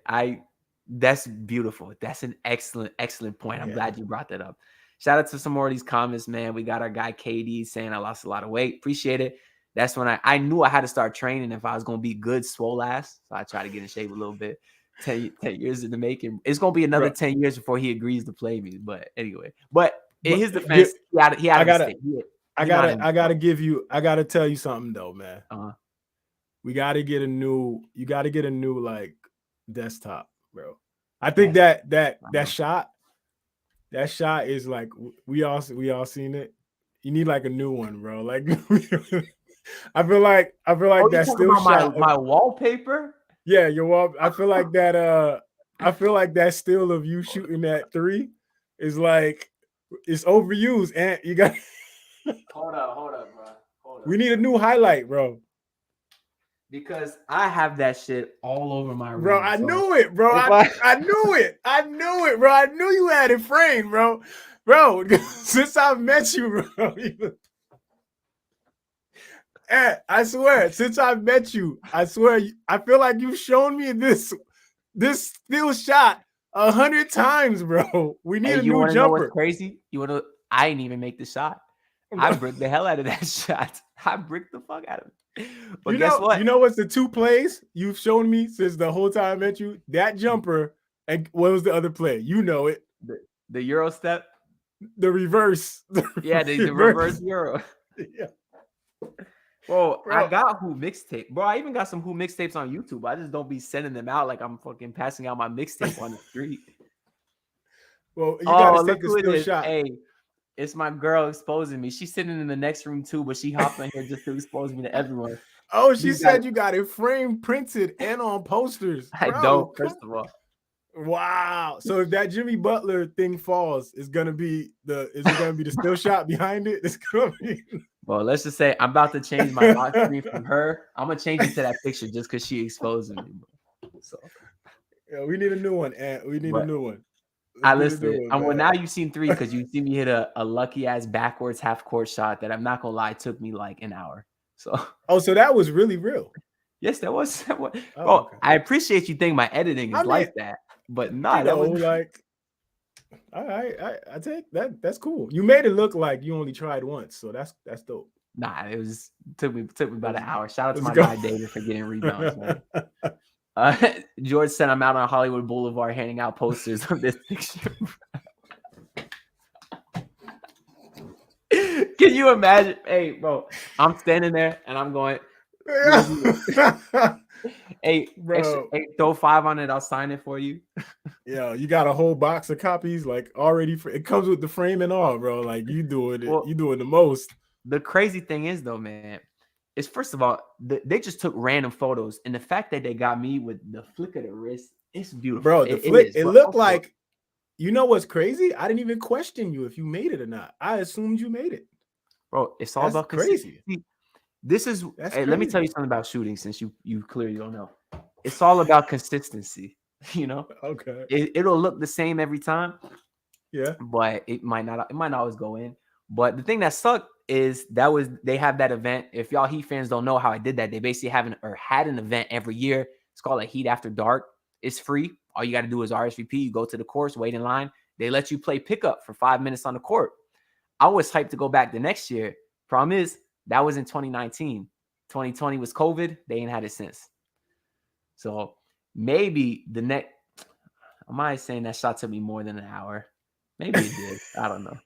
that's beautiful. That's an excellent point. I'm glad you brought that up. Shout out to some more of these comments, man. We got our guy KD saying I lost a lot of weight. Appreciate it. That's when I knew I had to start training if I was going to be good swole ass. So I try to get in shape a little bit. 10 years in the making. It's going to be another 10 years before he agrees to play me. But anyway, in his defense, I gotta tell you something though, man. You got to get a new like desktop, bro. I think that shot is like we all seen it. You need like a new one, bro. Like I feel like that's still shot. My wallpaper. Yeah, your wall. I feel like that still of you shooting that three is like it's overused, and you got. Hold up, bro. We need a new highlight, bro. Because I have that shit all over my room. Bro, I knew it, bro. I knew it. I knew it, bro. I knew you had it framed, bro. Bro, since I met you, bro. I swear, since I met you, I swear, I feel like you've shown me this still shot 100 times, bro. We need a new jumper. Know what's crazy? I didn't even make the shot. I bricked the hell out of that shot. I bricked the fuck out of it. But guess what? You know what's the two plays you've shown me since the whole time I met you? That jumper, and what was the other play? You know it. The Euro step? The reverse. The reverse Euro. Yeah. Bro, I got Who mixtape. Bro, I even got some Who mixtapes on YouTube. I just don't be sending them out like I'm fucking passing out my mixtape on the street. Well, you gotta take a still shot. Hey, it's my girl exposing me. She's sitting in the next room too, but she hopped on here just to expose me to everyone. Oh, she said you got it framed, printed, and on posters. I don't, first of all. Wow. So if that Jimmy Butler thing falls, is it gonna be the still shot behind it? It's gonna be. Well, let's just say I'm about to change my lock screen from her. I'm gonna change it to that picture just because she exposing me. So yeah, we need a new one, and we need a new one. I listened. Well, now you've seen three because you see me hit a lucky ass backwards half court shot that I'm not gonna lie took me like an hour. So so that was really real. Yes, that was. Oh, okay. I appreciate you think my editing is like that, but no, that was like. All right, I take that. That's cool. You made it look like you only tried once, so that's dope. Nah, it took me about an hour. Shout out to my guy David for getting rebounds, man. George said I'm out on Hollywood Boulevard handing out posters of this picture. Can you imagine? Hey, bro, I'm standing there and I'm going. Hey, bro, throw 5 on it. I'll sign it for you. Yeah, you got a whole box of copies, like already. It comes with the frame and all, bro. Like you doing it. Well, you doing the most. The crazy thing is, though, man, is first of all, they just took random photos, and the fact that they got me with the flick of the wrist, it's beautiful, bro. The flick, it looked like. You know what's crazy? I didn't even question you if you made it or not. I assumed you made it, bro. It's all about crazy. This is That's hey, let me crazy. tell you something about shooting since you clearly don't know. It's all about consistency. You know, Okay. it'll look the same every time, Yeah. but it might not always go in. But the thing that sucked is they have that event. If y'all Heat fans don't know how I did that, they basically had an event every year. It's called a Heat After Dark. It's free. All you got to do is RSVP. You go to the course, wait in line. They let you play pickup for 5 minutes on the court. I was hyped to go back the next year. Problem is, that was in 2019. 2020 was COVID. They ain't had it since. So maybe the next, am I saying that shot took me more than an hour? Maybe it did. I don't know.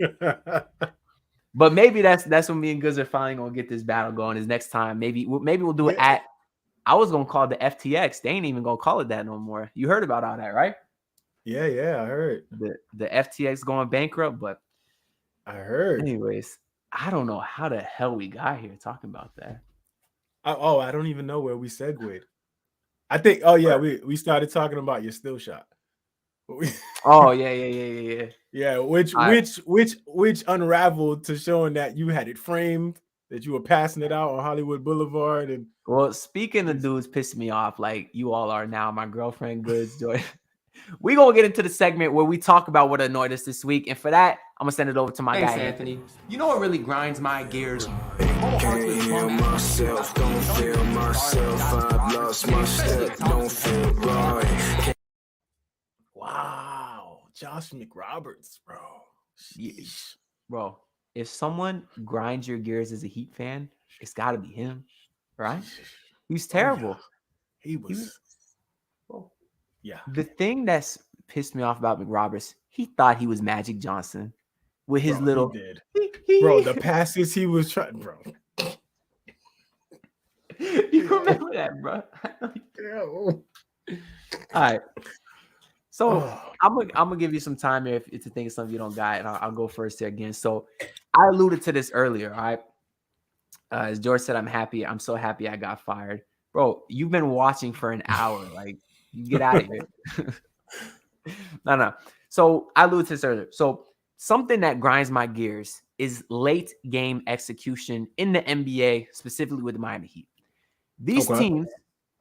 But maybe that's when me and Goods are finally gonna get this battle going. Is next time. Maybe we'll do it at. I was gonna call it the FTX. They ain't even gonna call it that no more. You heard about all that, right? Yeah, I heard. The FTX going bankrupt, but I heard. anyways, I don't know how the hell we got here talking about that. I don't even know where we segued. I think. Oh yeah, we started talking about your still shot. Oh yeah. Yeah, which unraveled to showing that you had it framed, that you were passing it out on Hollywood Boulevard, and well, speaking of dudes pissing me off, like you all are now, my girlfriend Goods, Joy. We gonna get into the segment where we talk about what annoyed us this week, and for that, I'm gonna send it over to my guy Anthony. You know what really grinds my gears? Can't heal myself, don't feel myself. I've lost my step, don't feel right. wow, Josh McRoberts, bro. Sheesh. Bro, if someone grinds your gears as a Heat fan, it's got to be him, right? He's terrible. Oh, yeah. He was. Yeah. The thing that's pissed me off about McRoberts, he thought he was Magic Johnson with his little. He did. Bro, the passes he was trying, bro. You remember that, bro? Yeah. All right. So I'm gonna give you some time here if to think of something you don't got, and I'll go first here again. So I alluded to this earlier. All right. As George said, I'm happy. I'm so happy I got fired, bro. You've been watching for an hour. Like, you get out of here. No. So I alluded to this earlier. So something that grinds my gears is late game execution in the NBA, specifically with the Miami Heat. These teams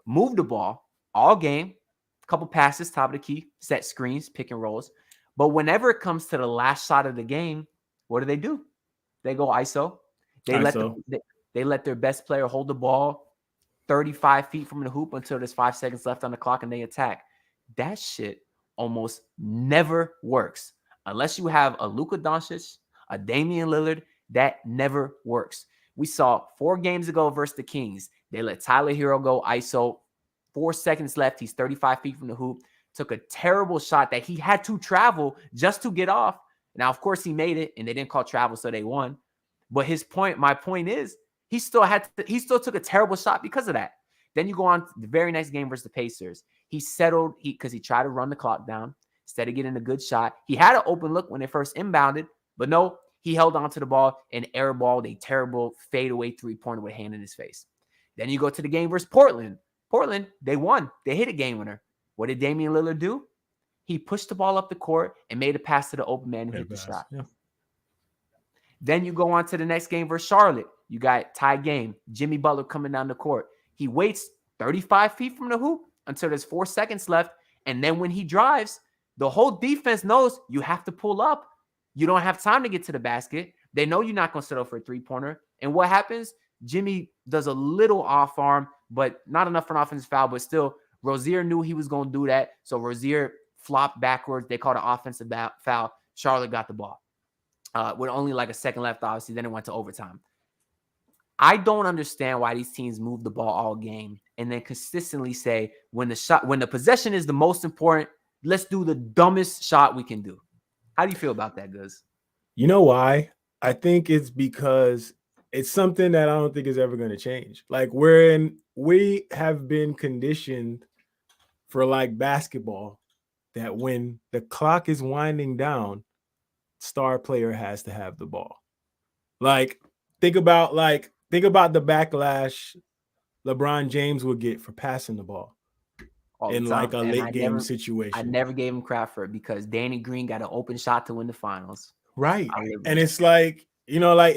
move the ball all game, couple passes, top of the key, set screens, pick and rolls. But whenever it comes to the last shot of the game, what do? They go ISO. They let their best player hold the ball 35 feet from the hoop until there's 5 seconds left on the clock and they attack. That shit almost never works. Unless you have a Luka Doncic, a Damian Lillard, that never works. We saw 4 games ago versus the Kings. They let Tyler Herro go ISO. 4 seconds left. He's 35 feet from the hoop. Took a terrible shot that he had to travel just to get off. Now, of course, he made it, and they didn't call travel, so they won. But my point is, he still took a terrible shot because of that. Then you go on to the very next game versus the Pacers. He settled because he tried to run the clock down instead of getting a good shot. He had an open look when they first inbounded, but no, he held on to the ball and airballed a terrible fadeaway three-pointer with a hand in his face. Then you go to the game versus Portland. Portland, they won. They hit a game winner. What did Damian Lillard do? He pushed the ball up the court and made a pass to the open man who hit the shot. Yeah. Then you go on to the next game versus Charlotte. You got tie game. Jimmy Butler coming down the court. He waits 35 feet from the hoop until there's 4 seconds left. And then when he drives, the whole defense knows you have to pull up. You don't have time to get to the basket. They know you're not going to settle for a three-pointer. And what happens? Jimmy does a little off arm, but not enough for an offensive foul. But still, Rozier knew he was going to do that. So Rozier flopped backwards. They called an offensive foul. Charlotte got the ball. With only like a second left, obviously. Then it went to overtime. I don't understand why these teams move the ball all game and then consistently say when the possession is the most important, let's do the dumbest shot we can do. How do you feel about that, Guz? You know why? I think it's because it's something that I don't think is ever going to change. Like we have been conditioned for like basketball that when the clock is winding down, star player has to have the ball. Like think about the backlash LeBron James would get for passing the ball in like a late game situation. I never gave him crap for it because Danny Green got an open shot to win the finals. Right. And it's like, you know, like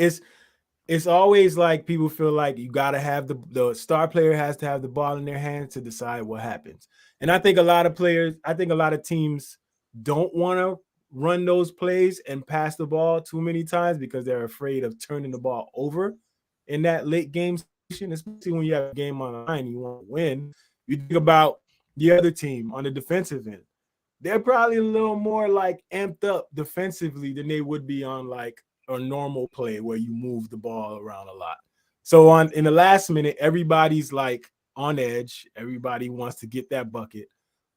it's always like people feel like you got to have the star player has to have the ball in their hands to decide what happens. And I think a lot of teams don't want to run those plays and pass the ball too many times because they're afraid of turning the ball over in that late game situation, especially when you have a game on the line, you want to win. You think about the other team on the defensive end. They're probably a little more like amped up defensively than they would be on like a normal play where you move the ball around a lot. So in the last minute, everybody's like on edge. Everybody wants to get that bucket.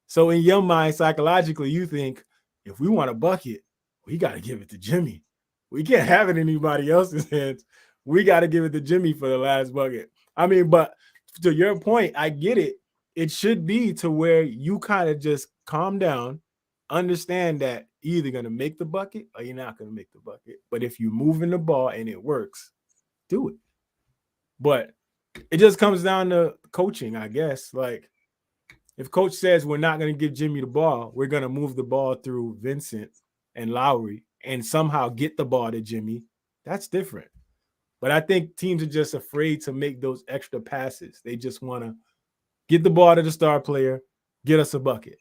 So in your mind, psychologically, you think if we want a bucket, we got to give it to Jimmy. We can't have it in anybody else's hands. We got to give it to Jimmy for the last bucket. I mean, but to your point, I get it. It should be to where you kind of just calm down, understand that you're either going to make the bucket or you're not going to make the bucket. But if you're moving the ball and it works, do it. But it just comes down to coaching, I guess. Like, if coach says we're not going to give Jimmy the ball, we're going to move the ball through Vincent and Lowry and somehow get the ball to Jimmy, that's different. But I think teams are just afraid to make those extra passes. They just want to get the ball to the star player, get us a bucket.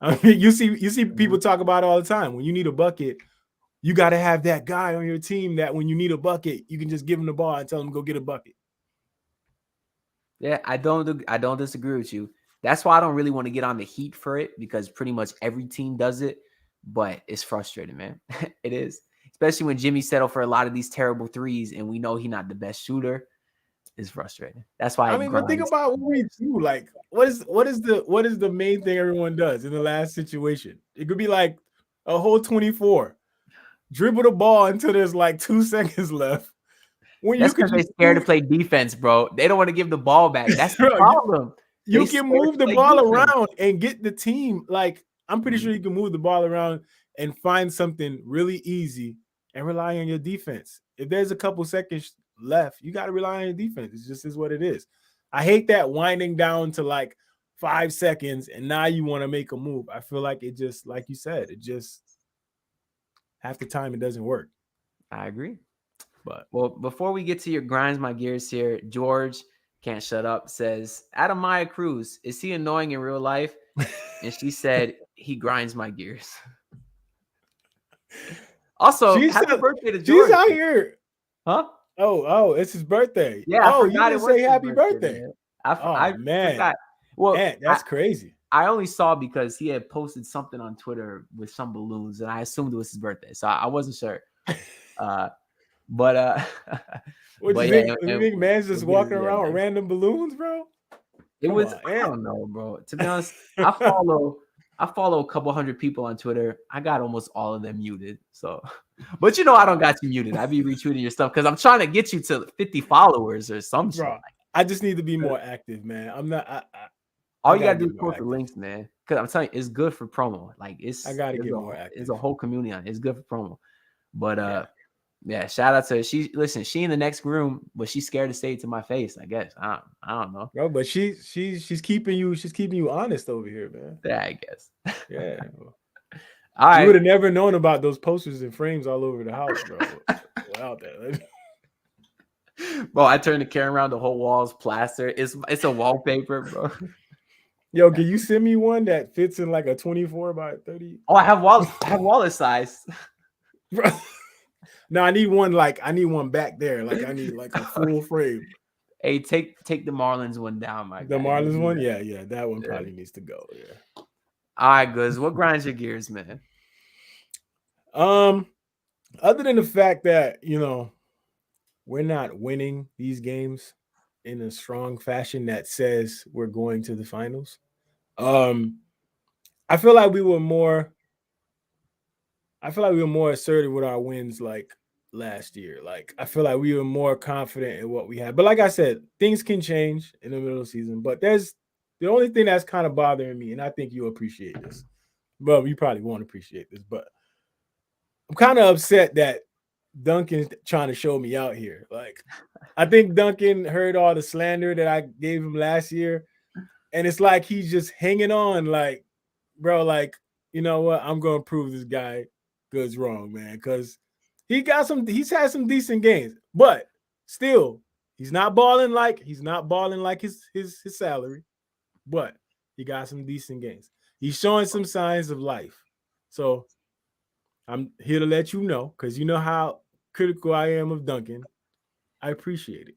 I mean, you see people talk about it all the time. When you need a bucket, you got to have that guy on your team that when you need a bucket, you can just give him the ball and tell him to go get a bucket. Yeah, I don't disagree with you. That's why I don't really want to get on the Heat for it because pretty much every team does it, but it's frustrating, man. It is, especially when Jimmy settled for a lot of these terrible threes and we know he's not the best shooter. It's frustrating. That's why I mean, but think about what we do. Like, what is the main thing everyone does in the last situation? It could be like a whole 24. Dribble the ball until there's like 2 seconds left. When that's because they're scared to play defense, bro. They don't want to give the ball back. That's the problem. You can move the ball around and get the team. Like, I'm pretty sure you can move the ball around and find something really easy and rely on your defense. If there's a couple seconds left, you got to rely on your defense. It just is what it is. I hate that winding down to like 5 seconds and now you want to make a move. I feel like it just, like you said, it just half the time it doesn't work. I agree. But well, before we get to your grinds my gears here, George can't shut up says, Adebayo Cruz, is he annoying in real life? And she said, he grinds my gears. Also, happy birthday to George. She's out here. Huh? Oh, it's his birthday. Yeah. Oh, you didn't say happy birthday. Man. I forgot. Well, man, that's crazy. I only saw because he had posted something on Twitter with some balloons, and I assumed it was his birthday, so I wasn't sure. But what do you think? Man's just walking around with random balloons, bro? I don't know, bro. To be honest, I follow a couple hundred people on Twitter. I got almost all of them muted. So, but I don't got you muted. I be retweeting your stuff because I'm trying to get you to 50 followers or something. Bro, I just need to be more active, man. I'm not. All you gotta do is post the links, man. Because I'm telling you, it's good for promo. Like I gotta get more active. It's a whole community on it. It's good for promo. But yeah, shout out to her. She in the next room, but she's scared to say it to my face, I guess. I don't know. Bro, but she's keeping you honest over here, man. Yeah, I guess. Yeah. All right. You would have never known about those posters and frames all over the house, bro. Out there. Bro, I turned the camera around, the whole wall's plaster. It's a wallpaper, bro. Yo, can you send me one that fits in like a 24 by 30? Oh, I have wallet size. Bro. No, I need one back there. Like I need like a full frame. Hey, take the Marlins one down, my guy. The Marlins one? Yeah. That one probably needs to go. Yeah. All right, Goods. What grinds your gears, man? Other than the fact that, we're not winning these games in a strong fashion that says we're going to the finals. I feel like we were more assertive with our wins like last year. Like I feel like we were more confident in what we had. But like I said, things can change in the middle of the season. But there's the only thing that's kind of bothering me, and I think you'll appreciate this. Well, you probably won't appreciate this, but I'm kind of upset that Duncan's trying to show me out here. Like I think Duncan heard all the slander that I gave him last year, and it's like he's just hanging on. Like, bro, like, you know what? I'm gonna prove this guy good's wrong, man. Because He's had some decent games, but still, he's not balling like his salary, but he got some decent games. He's showing some signs of life. So I'm here to let you know, because you know how critical I am of Duncan. I appreciate it.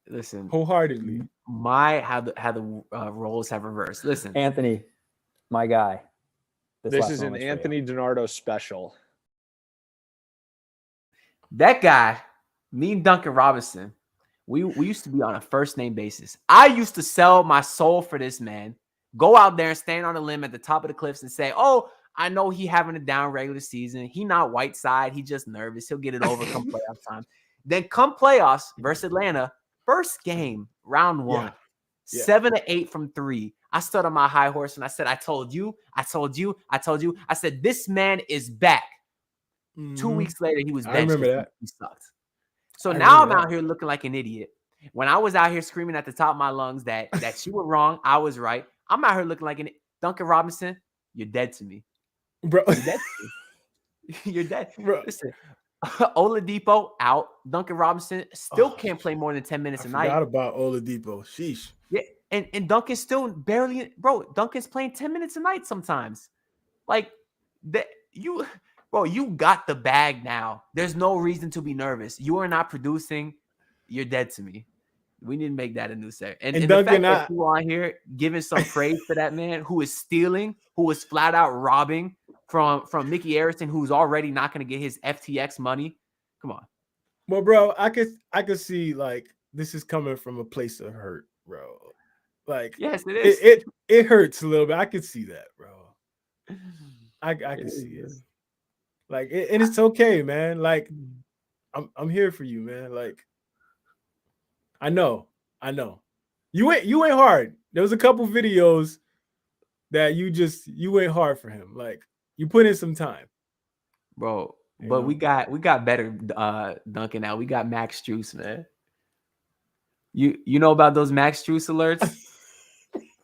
Listen wholeheartedly. How the roles have reversed. Listen, Anthony, my guy. This is an Anthony DiNardo special. That guy, me and Duncan Robinson, we used to be on a first name basis. I used to sell my soul for this man. Go out there and stand on a limb at the top of the cliffs and say, "Oh, I know he having a down regular season. He not Whiteside. He just nervous. He'll get it over come playoff time." Then come playoffs versus Atlanta, first game, round 1, 7 to 8 from 3. I stood on my high horse and I said, I told you. I said, this man is back. 2 weeks later, he was benched. I remember that. He sucked. So now I'm out here looking like an idiot. When I was out here screaming at the top of my lungs that you were wrong, I was right. I'm out here looking like an Duncan Robinson. You're dead to me, bro. You're dead to me. You're dead, bro. Listen, Oladipo out. Duncan Robinson still can't play more than 10 minutes a night. I forgot about Oladipo. Sheesh. Yeah, and Duncan's still barely, bro. Duncan's playing 10 minutes a night sometimes. Like that, you got the bag now. There's no reason to be nervous. You are not producing. You're dead to me. We need to make that a new set. And the Duncan, fact that you on here giving some praise to that man who is stealing, who is flat out robbing from Mickey Arison, who's already not going to get his FTX money. Come on. Well, bro, I could see like this is coming from a place of hurt, bro. Like, yes, it is. It hurts a little bit. I could see that, bro. I can see it. Like, and it's okay, man. Like, I'm here for you, man. Like, I know. You went hard. There was a couple videos that you went hard for him. Like, you put in some time, bro. But we got better Duncan now. We got Max Strus, man. You know about those Max Strus alerts?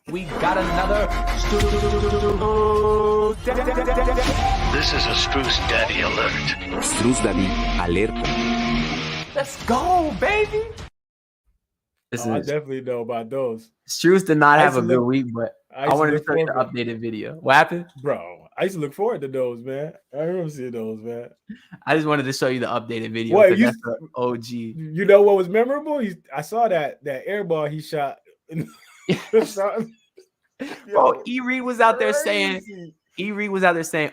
We got another Strus. This is a Strus Daddy alert. Strus Daddy alerta. Let's go, baby. I definitely know about those. Strus did not have a good week, but I wanted to show you the updated video. What happened? Bro, I used to look forward to those, man. I remember seeing those, man. I just wanted to show you the updated video. What, that's the OG. You know what was memorable? I saw that air ball he shot. Bro, E-Reed was out there saying,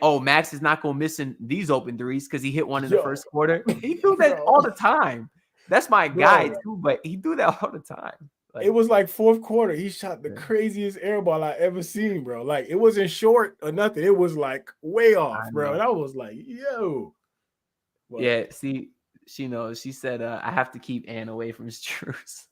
"Oh, Max is not gonna miss these open threes because he hit one in the first quarter." He do that all the time. That's my guy too, but he do that all the time. Like, it was like fourth quarter. He shot the craziest air ball I ever seen, bro. Like, it wasn't short or nothing. It was like way off, bro. And I was like, yo. Well, yeah, see, she knows. She said, I have to keep Ann away from Strus.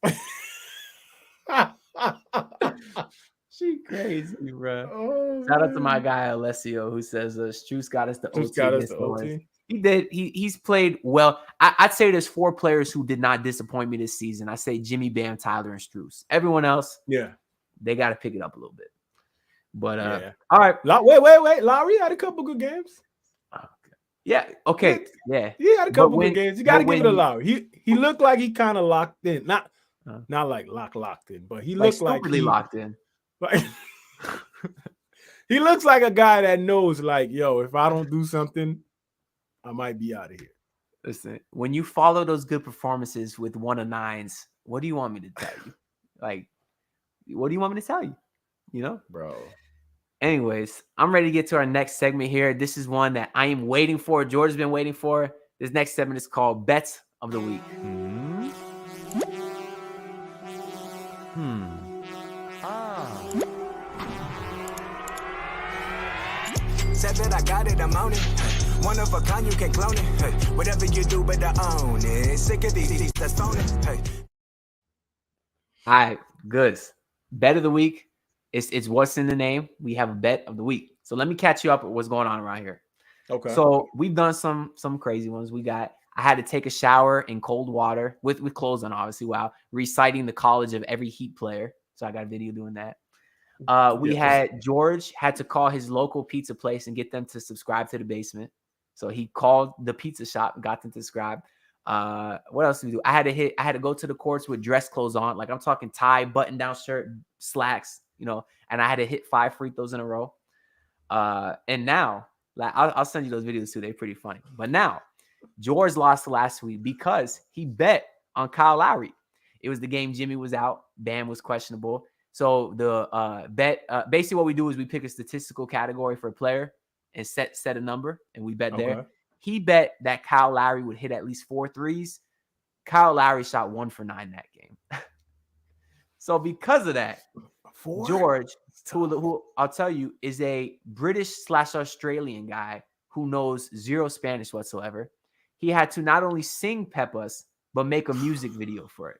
She crazy, bro. Oh, shout out to my guy Alessio who says Strus got us the OT. He did. He's played well. I'd say there's 4 players who did not disappoint me this season. I say Jimmy, Bam, Tyler, and Strus. Everyone else, they got to pick it up a little bit. But all right. Wait. Lowry had a couple good games. Okay. Yeah. Okay. Yeah. He had a couple good games. You got to give it to Lowry. He looked like he kind of locked in. Not like locked in, but he looked like really locked in. Like, he looks like a guy that knows, like, yo, if I don't do something, I might be out of here. Listen, when you follow those good performances with 1 of 9s, what do you want me to tell you? Like, what do you want me to tell you? You know, bro. Anyways, I'm ready to get to our next segment here. This is one that I am waiting for. George has been waiting for. This next segment is called Bets of the Week. Said that I got it, I'm on it. One of a kind, you can clone it. Hey, whatever you do, better own it. Sick of these that's phony. Hey. All right, goods. Bet of the week. It's what's in the name. We have a bet of the week. So let me catch you up with what's going on around here. Okay. So we've done some crazy ones. I had to take a shower in cold water with clothes on, obviously, while reciting the college of every Heat player. So I got a video doing that. We had George had to call his local pizza place and get them to subscribe to the basement. So he called the pizza shop, got them to subscribe. What else did we do? I had to go to the courts with dress clothes on. Like I'm talking tie, button down shirt, slacks, and I had to hit 5 free throws in a row. And now, like I'll send you those videos too. They're pretty funny. But now, George lost last week because he bet on Kyle Lowry. It was the game Jimmy was out. Bam was questionable. So the bet, basically what we do is we pick a statistical category for a player and set a number, and we bet there. He bet that Kyle Lowry would hit at least 4 threes. Kyle Lowry shot 1 for 9 that game. So because of that, George, who I'll tell you is a British/Australian guy who knows 0 Spanish whatsoever. He had to not only sing Pepas, but make a music video for it.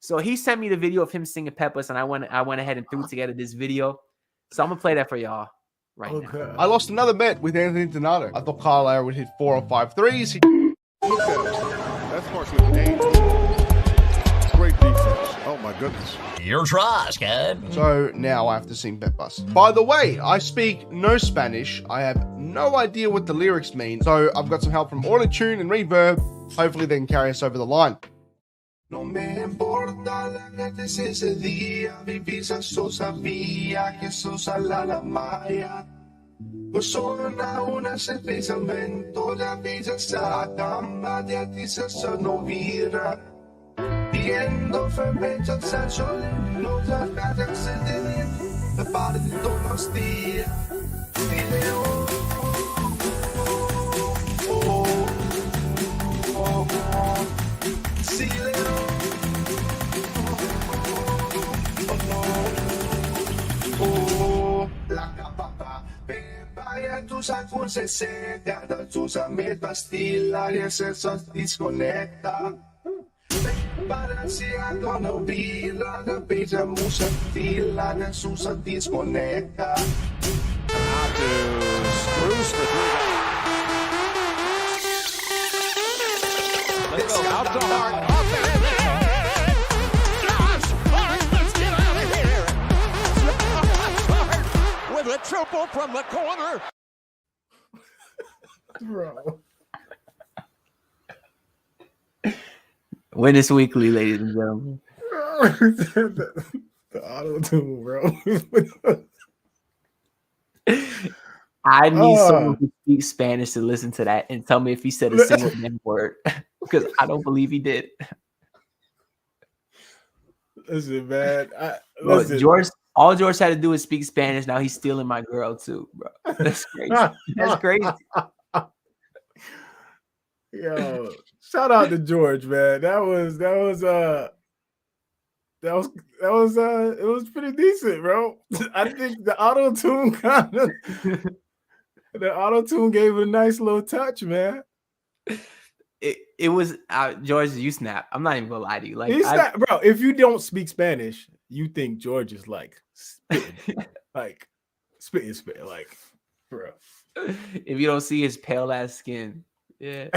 So he sent me the video of him singing Pepas, and I went ahead and threw together this video. So I'm gonna play that for y'all now. I lost another bet with Anthony Donato. I thought Kyle Lowry would hit 4 or 5 threes. That's partially the 8. Great defense. Oh my goodness. You're trash, kid. So now I have to sing Pepas. By the way, I speak no Spanish. I have no idea what the lyrics mean. So I've got some help from auto-tune and reverb. Hopefully they can carry us over the line. No me importa la gente si ese día mi visa so sabía que sos la maya. Pues solo una cerveza vento la visa sa gamba de artista sono vira. Viendo fermento san solino la casa se te the body todos los días. Tu sai forse sega da tu sa me pastilla e se so disconnetta para si agona vila da beja musa fila da su sa disconnetta Strus for 3. Let's go out to Hart. Let's get out of here. With a triple from the corner. Bro. Witness Weekly, ladies and gentlemen. the auto-tune, bro. I need someone who speaks Spanish to listen to that and tell me if he said a single damn word, because I don't believe he did. Listen, man. George, all George had to do is speak Spanish. Now he's stealing my girl too, bro. That's crazy. That's crazy. Yo, shout out to George, man. It was pretty decent, bro. I think the auto-tune gave it a nice little touch, man. It was George, you snap. I'm not even gonna lie to you. Like, bro, if you don't speak Spanish, you think George is like spitting, like spitting, like, bro. If you don't see his pale ass skin. Yeah.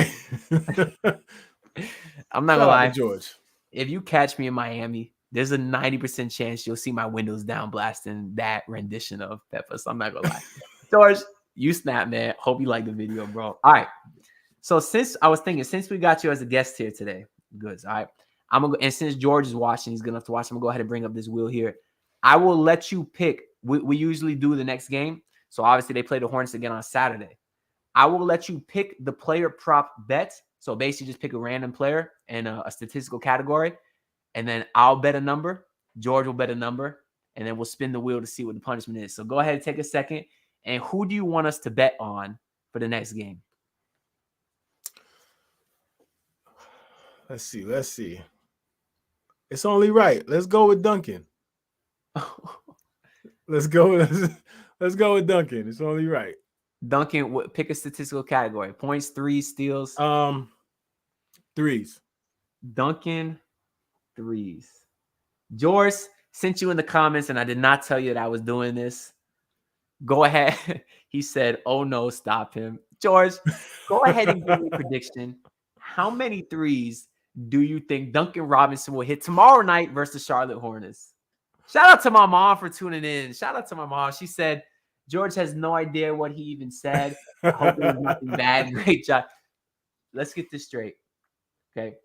I'm not gonna lie, George. If you catch me in Miami, there's a 90% chance you'll see my windows down blasting that rendition of Peppa. So I'm not gonna lie. George, you snap, man. Hope you like the video, bro. All right. So since we got you as a guest here today, good. All right. And since George is watching, he's good enough to watch. I'm gonna go ahead and bring up this wheel here. I will let you pick. We usually do the next game. So obviously they play the Hornets again on Saturday. I will let you pick the player prop bet. So basically just pick a random player and a statistical category. And then I'll bet a number. George will bet a number. And then we'll spin the wheel to see what the punishment is. So go ahead and take a second. And who do you want us to bet on for the next game? Let's see. It's only right. Let's go with Duncan. Let's go with Duncan. It's only right. Duncan, pick a statistical category. Points, threes, steals. Threes. Duncan, threes. George sent you in the comments, and I did not tell you that I was doing this. Go ahead. He said, oh no, stop him. George, go ahead and give me a prediction. How many threes do you think Duncan Robinson will hit tomorrow night versus Charlotte Hornets? Shout out to my mom for tuning in. Shout out to my mom. She said, George has no idea what he even said. I hope it was nothing bad. Great job. Let's get this straight. Okay.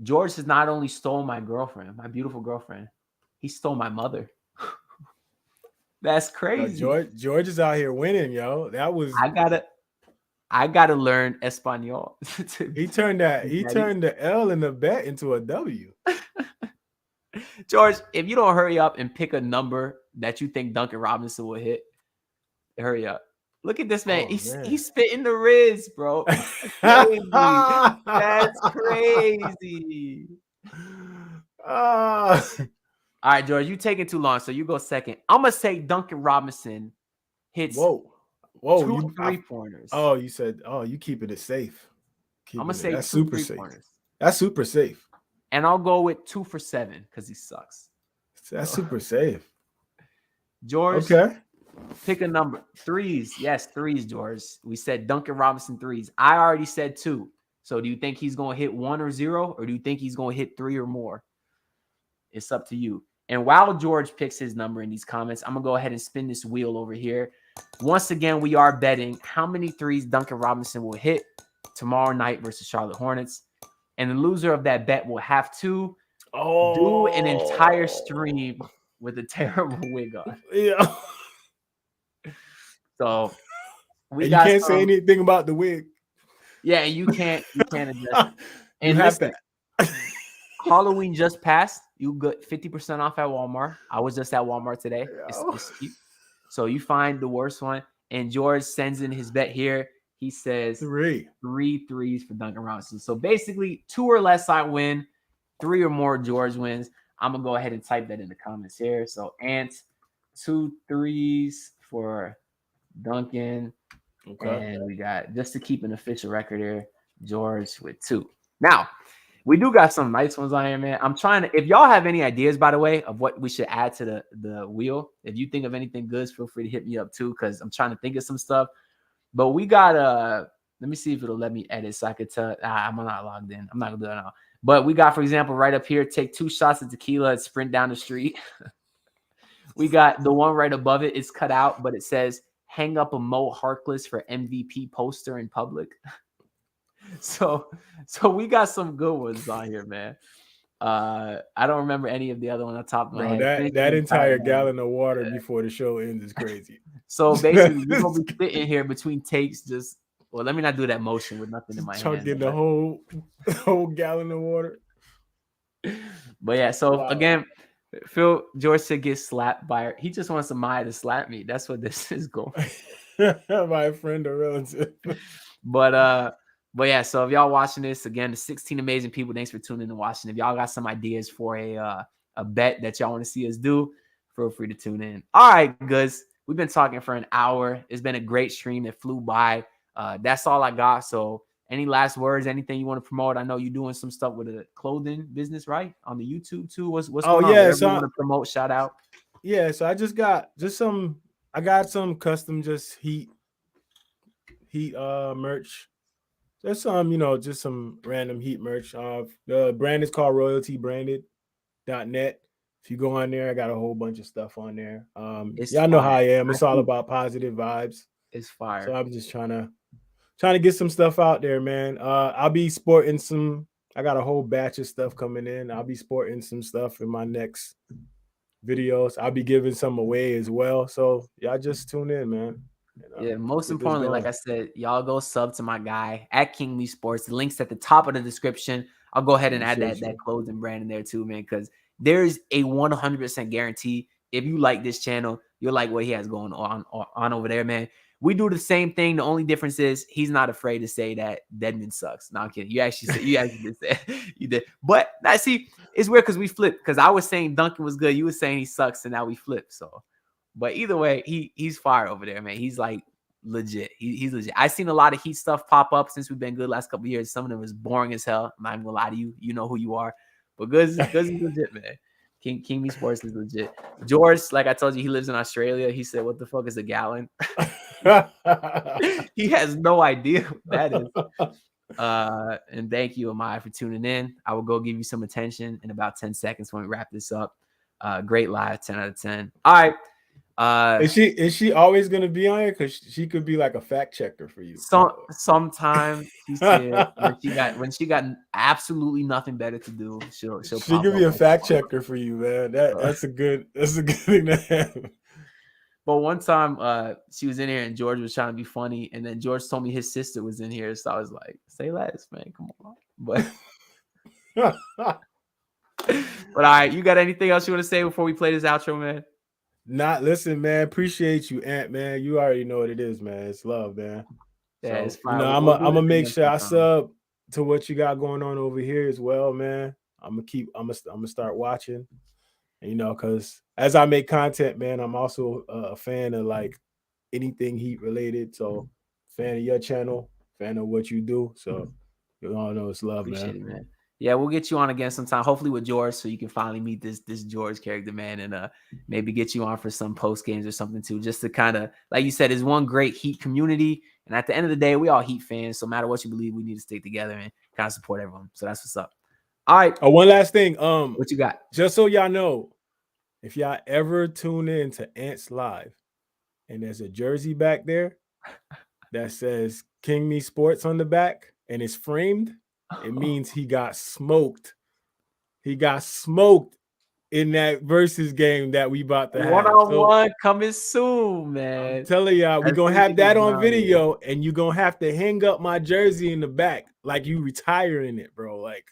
George has not only stole my girlfriend, my beautiful girlfriend, he stole my mother. That's crazy. George is out here winning, yo. That was I gotta learn Espanol. He turned the L in the bet into a W. George, if you don't hurry up and pick a number that you think Duncan Robinson will hit, hurry up. Look at this man. He's spitting the Riz, bro. That's crazy. All right, George, you taking too long, so you go second. I'm gonna say Duncan Robinson hits two 3-pointers. Oh, you said, you keeping it safe. I'm gonna say that's 2 super safe. 3-pointers. That's super safe. And I'll go with 2 for 7 because he sucks. That's super safe. George, okay. Pick a number. 3s. Yes, 3s, George. We said Duncan Robinson 3s. I already said 2. So do you think he's going to hit 1 or 0? Or do you think he's going to hit 3 or more? It's up to you. And while George picks his number in these comments, I'm going to go ahead and spin this wheel over here. Once again, we are betting how many 3s Duncan Robinson will hit tomorrow night versus Charlotte Hornets. And the loser of that bet will have to do an entire stream with a terrible wig on. Yeah. So you can't say anything about the wig. Yeah, and you can't adjust it. And listen, Halloween just passed. You got 50% off at Walmart. I was just at Walmart today. It's cheap. So you find the worst one. And George sends in his bet here. He says 3 3s for Duncan Robinson. So basically, 2 or less I win. 3 or more George wins. I'm going to go ahead and type that in the comments here. So Ant, 2 3s for Duncan. Okay. And we got, just to keep an official record here, George with 2. Now, we do got some nice ones on here, man. I'm trying to, if y'all have any ideas, by the way, of what we should add to the wheel, if you think of anything good, feel free to hit me up too, because I'm trying to think of some stuff. But we got let me see if it'll let me edit so I could tell. I'm not logged in. I'm not gonna do that now. But we got, for example, right up here, take 2 shots of tequila and sprint down the street. We got the one right above it. It's cut out, but it says hang up a Mo Harkless for MVP poster in public. So we got some good ones on here, man. I don't remember any of the other one on top of my head. That entire gallon of water before the show ends is crazy. So basically, we're gonna be sitting here between takes. Just let me not do that motion with nothing in my hand. Chunking the whole gallon of water. But yeah, so again, George said get slapped by her. He just wants somebody to slap me. That's what this is going. By a friend or relative. But yeah, so if y'all watching this, again, the 16 amazing people, thanks for tuning in and watching. If y'all got some ideas for a bet that y'all want to see us do, feel free to tune in. All right, guys, we've been talking for an hour. It's been a great stream that flew by. That's all I got. So any last words, anything you want to promote? I know you're doing some stuff with a clothing business, right? On the YouTube too. What's going on? Yeah, so you want to promote, shout out? Yeah, so I got some custom heat merch. There's some, just some random heat merch. The brand is called royaltybranded.net. If you go on there, I got a whole bunch of stuff on there. Y'all know how I am. It's all about positive vibes. It's fire. So I'm just trying to get some stuff out there, man. I'll be sporting I got a whole batch of stuff coming in. I'll be sporting some stuff in my next videos. I'll be giving some away as well. So y'all just tune in, man. Yeah, most importantly, like I said, y'all go sub to my guy at King Me Sports. The link's at the top of the description. I'll go ahead and add that clothing brand in there too, man, because there's a 100% guarantee. If you like this channel, you'll like what he has going on over there, man. We do the same thing. The only difference is he's not afraid to say that Dedmon sucks. No, I'm kidding. You actually did say you did. But I see it's weird because we flipped. Because I was saying Duncan was good. You were saying he sucks, and now we flipped. So. But either way, he's fire over there, man. He's like legit. He's legit. I've seen a lot of Heat stuff pop up since we've been good last couple of years. Some of them is boring as hell. I'm not even gonna lie to you. You know who you are. But good is legit, man. King Me Sports is legit. George, like I told you, he lives in Australia. He said, "What the fuck is a gallon?" He has no idea what that is. And thank you, Omer, for tuning in. I will go give you some attention in about 10 seconds when we wrap this up. Great live, 10 out of 10. All right. Is she always gonna be on here? Because she could be like a fact checker for you. Sometimes she said when she got absolutely nothing better to do, she could be a fact checker for you, man. That's a good thing to have. But one time she was in here and George was trying to be funny, and then George told me his sister was in here, so I was like, say less, man, come on. But all right, you got anything else you want to say before we play this outro, man? Listen, man. Appreciate you, Ant, man. You already know what it is, man. It's love, man. Yeah, so, it's fine. I'm gonna make sure I sub to what you got going on over here as well, man. I'm gonna start watching, and, because as I make content, man, I'm also a fan of like anything Heat related. So, fan of your channel, fan of what you do. So, you all know it's love, Appreciate man. it, man. Yeah, we'll get you on again sometime, hopefully with George, so you can finally meet this George character, man, and maybe get you on for some post games or something too, just to kind of, like you said, is one great Heat community. And at the end of the day, we all Heat fans, so no matter what you believe, we need to stick together and kind of support everyone. So that's what's up. All right. Oh, one last thing. What you got? Just so y'all know, if y'all ever tune in to Ants Live, and there's a jersey back there that says King Me Sports on the back, and it's framed, it means he got smoked. He got smoked in that versus game that we about to have. One-on-one coming soon, man. I'm telling y'all, we're going to have that on video, and you're going to have to hang up my jersey in the back like you retiring it, bro. Like,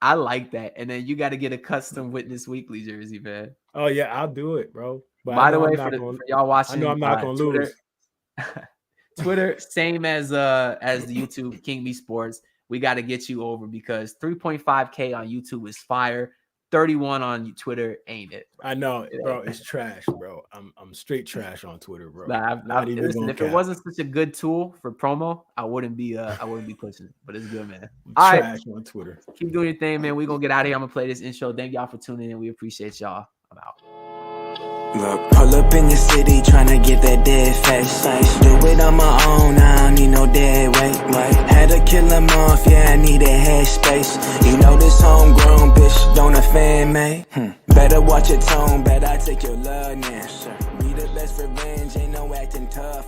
I like that. And then you got to get a custom Witness Weekly jersey, man. Oh, yeah, I'll do it, bro. But by the way, for y'all watching, I know I'm not going to lose. Twitter, same as the YouTube, King Me Sports. We got to get you over because 3.5K on YouTube is fire. 31 on Twitter ain't it? I know, bro. It's trash, bro. I'm straight trash on Twitter, bro. Listen, if it wasn't such a good tool for promo, I wouldn't be pushing it. But it's good, man. All trash right, on Twitter. Keep doing your thing, man. We're gonna get out of here. I'm gonna play this intro. Thank y'all for tuning in. We appreciate y'all. I'm out. Look, pull up in the city tryna get that dead face. Do it on my own, I don't need no dead weight. Had to kill him off, yeah, I need a head space. You know this homegrown bitch, don't offend me. Better watch your tone, better take your love now. Be the best revenge, ain't no acting tough.